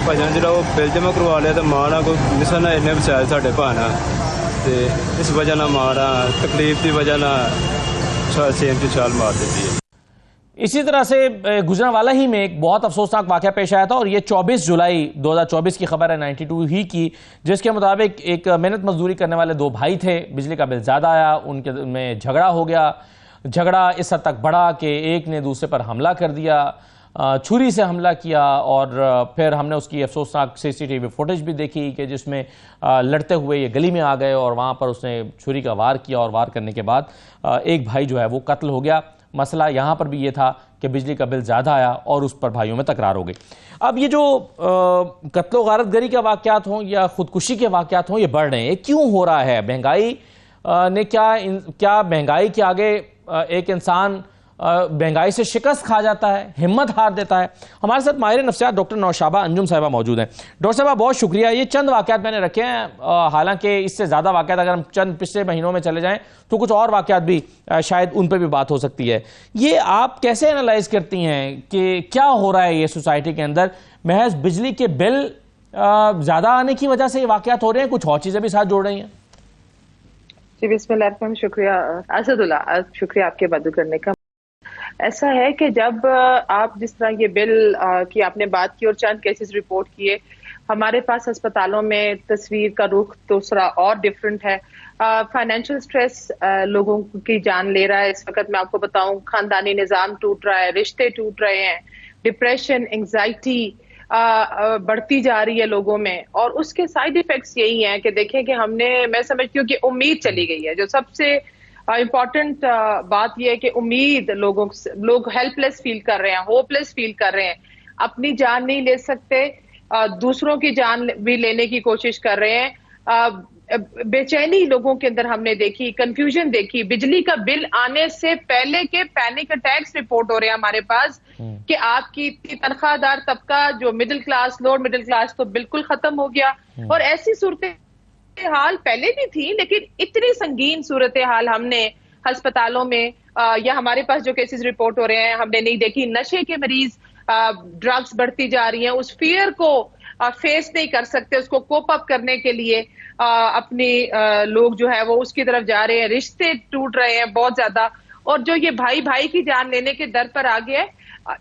भजन जो बिल जमा करवा लिया, तो मां कोई मिसा ना इन्हें बचाया साढ़े भाना, तो इस वजह ना मां तकलीफ की वजह ना सेम की छाल मार दी है। इसी तरह से गुजरांवाला ही में एक बहुत अफसोसनाक वाक़या पेश आया था, और ये 24 जुलाई 2024 की खबर है 92 ही की, जिसके मुताबिक एक मेहनत मजदूरी करने वाले दो भाई थे, बिजली का बिल ज़्यादा आया, उनके में झगड़ा हो गया। झगड़ा इस हद तक बढ़ा कि एक ने दूसरे पर हमला कर दिया, छुरी से हमला किया, और फिर हमने उसकी अफसोसनाक CCTV फुटेज भी देखी कि जिसमें लड़ते हुए ये गली में आ गए और वहाँ पर उसने छुरी का वार किया, और वार करने के बाद एक भाई जो है वो कत्ल हो गया। मसला यहाँ पर भी ये था कि बिजली का बिल ज़्यादा आया और उस पर भाइयों में तकरार हो गई। अब ये जो कत्लो गारतगरी के वाक़यात हों या ख़ुदकुशी के वाक़यात हों, ये बढ़ रहे हैं। ये क्यों हो रहा है? महंगाई ने क्या महंगाई के आगे एक इंसान महंगाई से शिकस्त खा जाता है, हिम्मत हार देता है? हमारे साथ माहिर नफ्सियात डॉक्टर नौशाबा अंजुम साहिबा मौजूद हैं। डॉक्टर साहबा बहुत शुक्रिया। ये चंद वाक़यात मैंने रखे हैं, हालांकि इससे ज़्यादा वाक़यात अगर हम चंद पिछले महीनों में चले जाएं तो कुछ और वाक़यात भी शायद उन पर भी बात हो सकती है। ये आप कैसे एनालाइज करती हैं कि क्या हो रहा है ये सोसाइटी के अंदर? महज बिजली के बिल ज़्यादा आने की वजह से ये वाक़यात हो रहे हैं, कुछ और चीज़ें भी साथ जोड़ रही हैं? जी बिस्मिल्लाह, शुक्रिया असदुल्ला, शुक्रिया आपके बात करने का। ऐसा है कि जब आप जिस तरह ये बिल की आपने बात की और चंद केसेस रिपोर्ट किए, हमारे पास अस्पतालों में तस्वीर का रुख दूसरा और डिफरेंट है। फाइनेंशियल स्ट्रेस लोगों की जान ले रहा है इस वक्त। मैं आपको बताऊं, खानदानी निज़ाम टूट रहा है, रिश्ते टूट रहे हैं, डिप्रेशन, एंग्जाइटी बढ़ती जा रही है लोगों में, और उसके साइड इफेक्ट्स यही हैं कि देखें कि मैं समझती हूँ कि उम्मीद चली गई है। जो सबसे इम्पॉर्टेंट बात यह है कि उम्मीद लोग हेल्पलेस फील कर रहे हैं, होपलेस फील कर रहे हैं, अपनी जान नहीं ले सकते, दूसरों की जान भी लेने की कोशिश कर रहे हैं। बेचैनी लोगों के अंदर हमने देखी, कंफ्यूजन देखी। बिजली का बिल आने से पहले के पैनिक अटैक्स रिपोर्ट हो रहे हैं हमारे पास कि आपकी तनख्वाहदार तबका जो middle class, lower middle class तो बिल्कुल खत्म हो गया। और ऐसी सूरत हाल पहले भी थी, लेकिन इतनी संगीन सूरत हाल हमने अस्पतालों में या हमारे पास जो केसेस रिपोर्ट हो रहे हैं हमने नहीं देखी। नशे के मरीज, ड्रग्स बढ़ती जा रही हैं, उस फियर को फेस नहीं कर सकते, उसको कोप अप करने के लिए अपनी लोग जो है वो उसकी तरफ जा रहे हैं, रिश्ते टूट रहे हैं बहुत ज्यादा। और जो ये भाई भाई की जान लेने के दर पर आ गया है,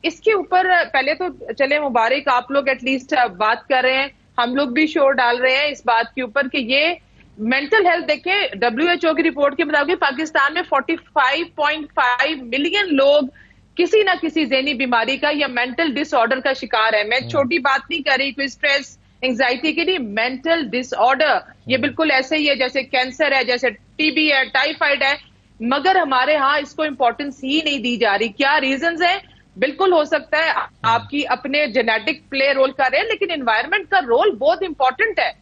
इसके ऊपर पहले तो चले मुबारक, आप लोग एटलीस्ट बात कर रहे हैं, हम लोग भी शोर डाल रहे हैं इस बात के ऊपर कि ये मेंटल हेल्थ देखें। WHO की रिपोर्ट के मुताबिक पाकिस्तान में 45.5 मिलियन लोग किसी ना किसी ज़हनी बीमारी का या मेंटल डिसऑर्डर का शिकार है। मैं छोटी बात नहीं कर रही, कोई स्ट्रेस एंग्जाइटी की नहीं, मेंटल डिसऑर्डर ये बिल्कुल ऐसे ही है जैसे कैंसर है, जैसे TB है, टाइफाइड है, मगर हमारे यहाँ इसको इंपॉर्टेंस ही नहीं दी जा रही। क्या रीजंस है? बिल्कुल हो सकता है आपकी अपने जेनेटिक प्ले रोल कर रहे हैं, लेकिन एनवायरनमेंट का रोल बहुत इंपॉर्टेंट है।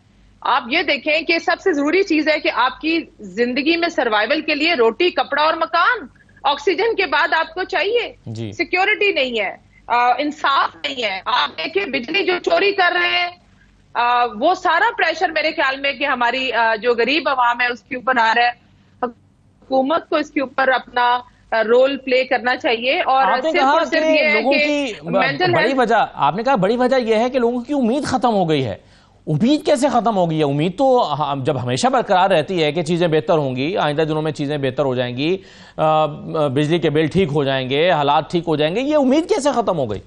आप ये देखें कि सबसे जरूरी चीज है कि आपकी जिंदगी में सर्वाइवल के लिए रोटी, कपड़ा और मकान, ऑक्सीजन के बाद आपको चाहिए। सिक्योरिटी नहीं है, इंसाफ नहीं है। आप देखें बिजली जो चोरी कर रहे हैं, वो सारा प्रेशर मेरे ख्याल में कि हमारी जो गरीब आवाम है उसके ऊपर आ रहा है। हुकूमत को इसके ऊपर अपना रोल प्ले करना चाहिए। और आपने कहा कि लोगों की बड़ी वजह, आपने कहा बड़ी वजह यह है कि लोगों की उम्मीद खत्म हो गई है। उम्मीद कैसे खत्म हो गई है? उम्मीद तो जब हमेशा बरकरार रहती है कि चीजें बेहतर होंगी, आइंदा दिनों में चीजें बेहतर हो जाएंगी, बिजली के बिल ठीक हो जाएंगे, हालात ठीक हो जाएंगे, ये उम्मीद कैसे खत्म हो गई?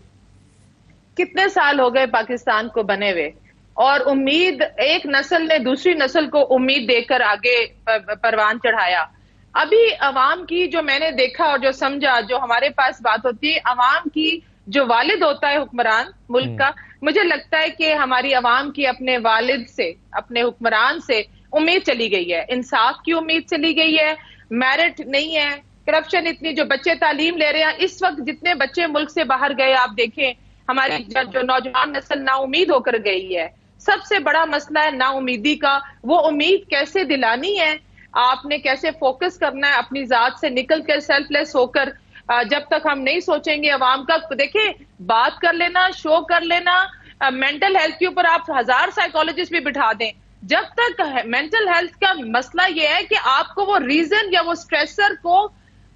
कितने साल हो गए पाकिस्तान को बने हुए, और उम्मीद, एक नस्ल ने दूसरी नस्ल को उम्मीद देकर आगे परवान चढ़ाया। अभी अवाम की जो मैंने देखा और जो समझा, जो हमारे पास बात होती है अवाम की, जो वालिद होता है हुक्मरान मुल्क का, मुझे लगता है कि हमारी अवाम की अपने वालिद से, अपने हुक्मरान से उम्मीद चली गई है, इंसाफ की उम्मीद चली गई है, मेरिट नहीं है, करप्शन इतनी, जो बच्चे तालीम ले रहे हैं इस वक्त, जितने बच्चे मुल्क से बाहर गए आप देखें, हमारी जो नौजवान नस्ल नाउमीद होकर गई है। सबसे बड़ा मसला है नाउमीदी का, वो उम्मीद कैसे दिलानी है, आपने कैसे फोकस करना है अपनी जात से निकल कर, सेल्फलेस होकर। जब तक हम नहीं सोचेंगे अवाम का, देखिए बात कर लेना, शो कर लेना, मेंटल हेल्थ के ऊपर आप 1000 साइकोलॉजिस्ट भी बिठा दें, जब तक मेंटल हेल्थ का मसला यह है कि आपको वो रीजन या वो स्ट्रेसर को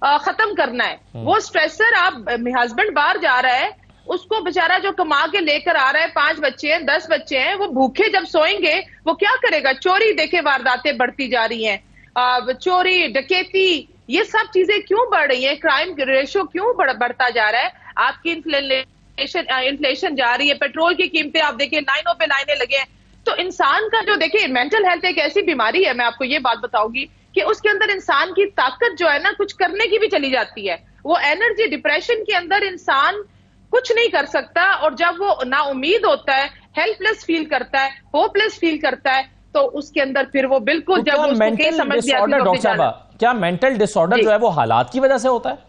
खत्म करना है। वो स्ट्रेसर, आप हस्बैंड बाहर जा रहा है, उसको बेचारा जो कमा के लेकर आ रहा है, 5 बच्चे हैं, 10 बच्चे हैं, वो भूखे जब सोएंगे वो क्या करेगा? चोरी, देखे वारदातें बढ़ती जा रही हैं, चोरी, डकैती, ये सब चीजें क्यों बढ़ रही है? क्राइम रेशो क्यों बढ़ता जा रहा है? आपकी इन्फ्लेशन जा रही है, पेट्रोल की कीमतें आप देखिए, लाइनों पे लाइनें लगे हैं। तो इंसान का जो, देखिए मेंटल हेल्थ एक ऐसी बीमारी है, मैं आपको ये बात बताऊंगी कि उसके अंदर इंसान की ताकत जो है ना, कुछ करने की भी चली जाती है, वो एनर्जी, डिप्रेशन के अंदर इंसान कुछ नहीं कर सकता, और जब वो ना उम्मीद होता है, हेल्पलेस फील करता है, होपलेस फील करता है, तो उसके अंदर फिर वो बिल्कुल, जब उसको मेंटल डिसऑर्डर, डॉक्टर साहब, क्या मेंटल डिसऑर्डर जो है वो हालात की वजह से होता है?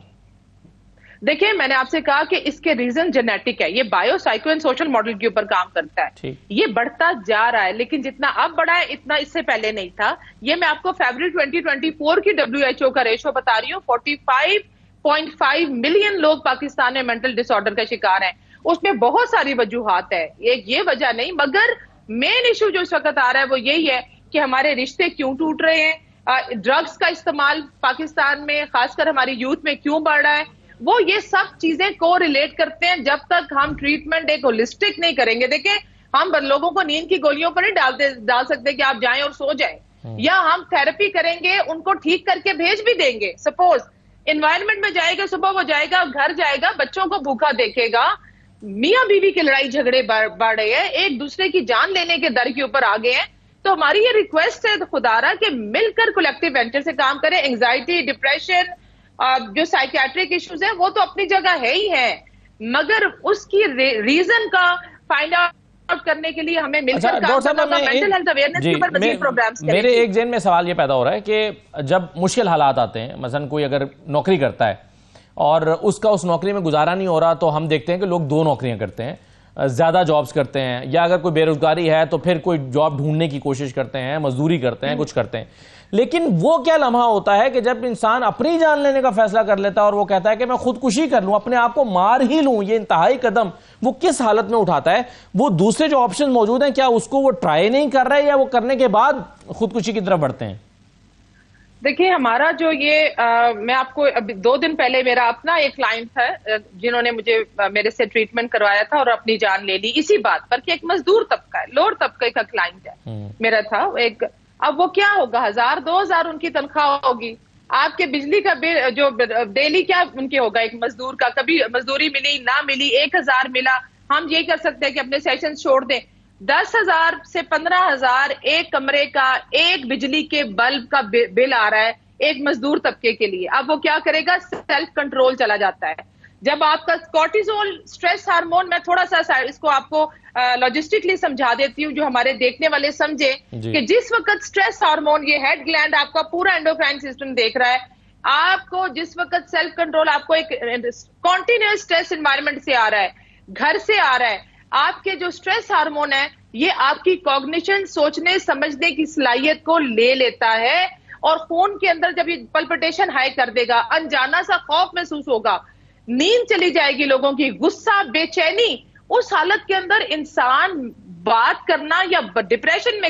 देखिए मैंने आपसे कहा कि इसके रीजन जेनेटिक है, ये bio psycho and social model के ऊपर काम करता है। ये बढ़ता जा रहा है, लेकिन जितना अब बढ़ा है इतना इससे पहले नहीं था। ये मैं आपको फरवरी 2024 की WHO का रेशो बता रही हूँ। 45.5 मिलियन लोग पाकिस्तान में मेंटल डिसऑर्डर का शिकार हैं। उसमें बहुत सारी वजूहात है, एक ये वजह नहीं, मगर मेन इशू जो इस वक्त आ रहा है वो यही है कि हमारे रिश्ते क्यों टूट रहे हैं, ड्रग्स का इस्तेमाल पाकिस्तान में खासकर हमारी यूथ में क्यों बढ़ रहा है, वो ये सब चीजें को रिलेट करते हैं। जब तक हम ट्रीटमेंट एक होलिस्टिक नहीं करेंगे, देखें हम लोगों को नींद की गोलियों पर नहीं डाल सकते कि आप जाएं और सो जाएं, या हम थेरेपी करेंगे, उनको ठीक करके भेज भी देंगे। सपोज एनवायरमेंट में जाएगा, सुबह वो जाएगा, घर जाएगा, बच्चों को भूखा देखेगा, मियां बीवी की लड़ाई झगड़े बढ़ रहे हैं, एक दूसरे की जान लेने के दर के ऊपर आ गए हैं। तो हमारी ये रिक्वेस्ट है खुदारा कि मिलकर कलेक्टिव वेंचर से काम करें। एंजाइटी, डिप्रेशन, जो साइकियाट्रिक इश्यूज है वो तो अपनी जगह है ही है, मगर उसकी रीजन का फाइंड आउट करने के लिए हमें मिलकर काम करना होगा। मेंटल हेल्थ अवेयरनेस के ऊपर मजीद प्रोग्राम्स करेंगे। मेरे एक जेन में सवाल ये पैदा हो रहा है कि जब मुश्किल हालात आते हैं, मसलन कोई अगर नौकरी करता है और उसका उस नौकरी में गुजारा नहीं हो रहा, तो हम देखते हैं कि लोग 2 नौकरियां करते हैं, ज़्यादा जॉब्स करते हैं, या अगर कोई बेरोजगारी है तो फिर कोई जॉब ढूंढने की कोशिश करते हैं, मजदूरी करते हैं, कुछ करते हैं। लेकिन वो क्या लम्हा होता है कि जब इंसान अपनी जान लेने का फैसला कर लेता है और वो कहता है कि मैं खुदकुशी कर लूं, अपने आप को मार ही लूं, ये इंतहाई कदम वो किस हालत में उठाता है? वो दूसरे जो ऑप्शन मौजूद हैं, क्या उसको वो ट्राई नहीं कर रहे, या वो करने के बाद खुदकुशी की तरफ बढ़ते हैं? देखिए हमारा जो ये मैं आपको अभी 2 दिन पहले मेरा अपना एक क्लाइंट था जिन्होंने मुझे मेरे से ट्रीटमेंट करवाया था और अपनी जान ले ली इसी बात पर कि एक मजदूर तबका है, लोअर तबके का क्लाइंट है मेरा था एक। अब वो क्या होगा, 1000-2000 उनकी तनख्वाह होगी, आपके बिजली का बिल जो डेली क्या उनके होगा, एक मजदूर का कभी मजदूरी मिली ना मिली, 1000 मिला, हम ये कर सकते हैं कि अपने सेशन छोड़ दें। 10,000 से 15,000 एक कमरे का, एक बिजली के बल्ब का बिल आ रहा है एक मजदूर तबके के लिए। अब वो क्या करेगा, सेल्फ कंट्रोल चला जाता है। जब आपका कॉर्टिसोल स्ट्रेस हार्मोन, मैं थोड़ा सा इसको आपको लॉजिस्टिकली समझा देती हूँ जो हमारे देखने वाले समझे कि जिस वक्त स्ट्रेस हार्मोन, ये हेड ग्लैंड आपका पूरा एंडोक्राइन सिस्टम देख रहा है, आपको जिस वक्त सेल्फ कंट्रोल, आपको एक कॉन्टिन्यूस स्ट्रेस एनवायरनमेंट से आ रहा है, घर से आ रहा है, आपके जो स्ट्रेस हार्मोन है ये आपकी कॉग्निशन, सोचने समझने की सलाहियत को ले लेता है, और खून के अंदर जब ये पल्पिटेशन हाई कर देगा, अनजाना सा खौफ महसूस होगा, नींद चली जाएगी लोगों की, गुस्सा, बेचैनी, उस हालत के अंदर इंसान बात करना या डिप्रेशन में,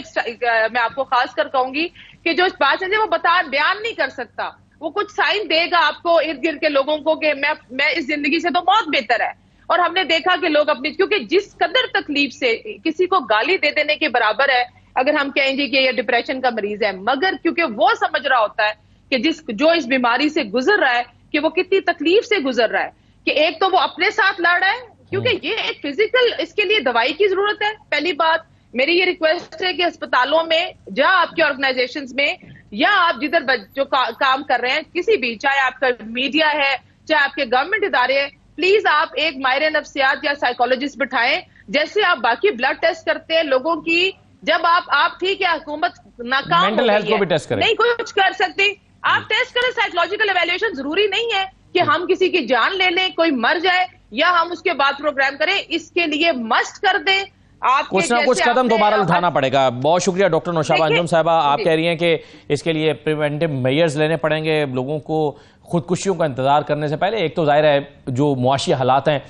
मैं आपको खास कर कहूंगी कि जो बात है वो बयान नहीं कर सकता, वो कुछ साइन देगा आपको इर्द गिर्द के लोगों को कि मैं इस जिंदगी से तो बहुत बेहतर है। और हमने देखा कि लोग अपनी, क्योंकि जिस कदर तकलीफ से किसी को गाली दे देने के बराबर है अगर हम कहेंगे कि ये डिप्रेशन का मरीज है, मगर क्योंकि वो समझ रहा होता है कि जो इस बीमारी से गुजर रहा है कि वो कितनी तकलीफ से गुजर रहा है, कि एक तो वो अपने साथ लड़ रहा है, क्योंकि ये एक फिजिकल, इसके लिए दवाई की जरूरत है। पहली बात मेरी ये रिक्वेस्ट है कि अस्पतालों में, जहां आपके ऑर्गेनाइजेशंस में, या आप जिधर जो काम कर रहे हैं, किसी भी, चाहे आपका मीडिया है, चाहे आपके गवर्नमेंट इदारे हैं, प्लीज आप एक माहिर नफ्सियात या साइकोलॉजिस्ट बिठाएं। जैसे आप बाकी ब्लड टेस्ट करते हैं लोगों की, जब आप ठीक है, हुकूमत नाकाम हो मेंटल हेल्थ गई को है, भी टेस्ट करें, नहीं कुछ कर सकती, आप टेस्ट करें। साइकोलॉजिकल एवेल्युएशन जरूरी नहीं है कि हम किसी की जान ले लें, कोई मर जाए, या हम उसके बाद प्रोग्राम करें। इसके लिए मस्ट कर दें, कुछ ना कुछ कदम दोबारा उठाना पड़ेगा। बहुत शुक्रिया डॉक्टर नौशाबा अंजुम साहबा, आप कह रही हैं कि इसके लिए प्रिवेंटिव मेजर्स लेने पड़ेंगे, लोगों को खुदकुशियों का इंतजार करने से पहले। एक तो जाहिर है जो मुआशी हालात हैं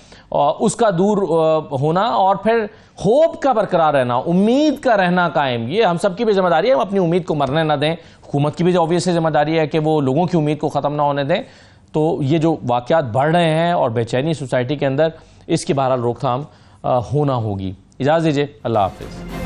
उसका दूर होना, और फिर होप का बरकरार रहना, उम्मीद का रहना कायम, ये हम सबकी भी जिम्मेदारी है। हम अपनी उम्मीद को मरने ना दें। हुकूमत की भी ऑब्वियसली जिम्मेदारी है कि वो लोगों की उम्मीद को ख़त्म ना होने दें। तो ये जो वाक़यात बढ़ रहे हैं और बेचैनी सोसाइटी के अंदर, इसकी बहरहाल रोकथाम होना होगी। इजाज़त दीजिए, अल्लाह हाफिज़।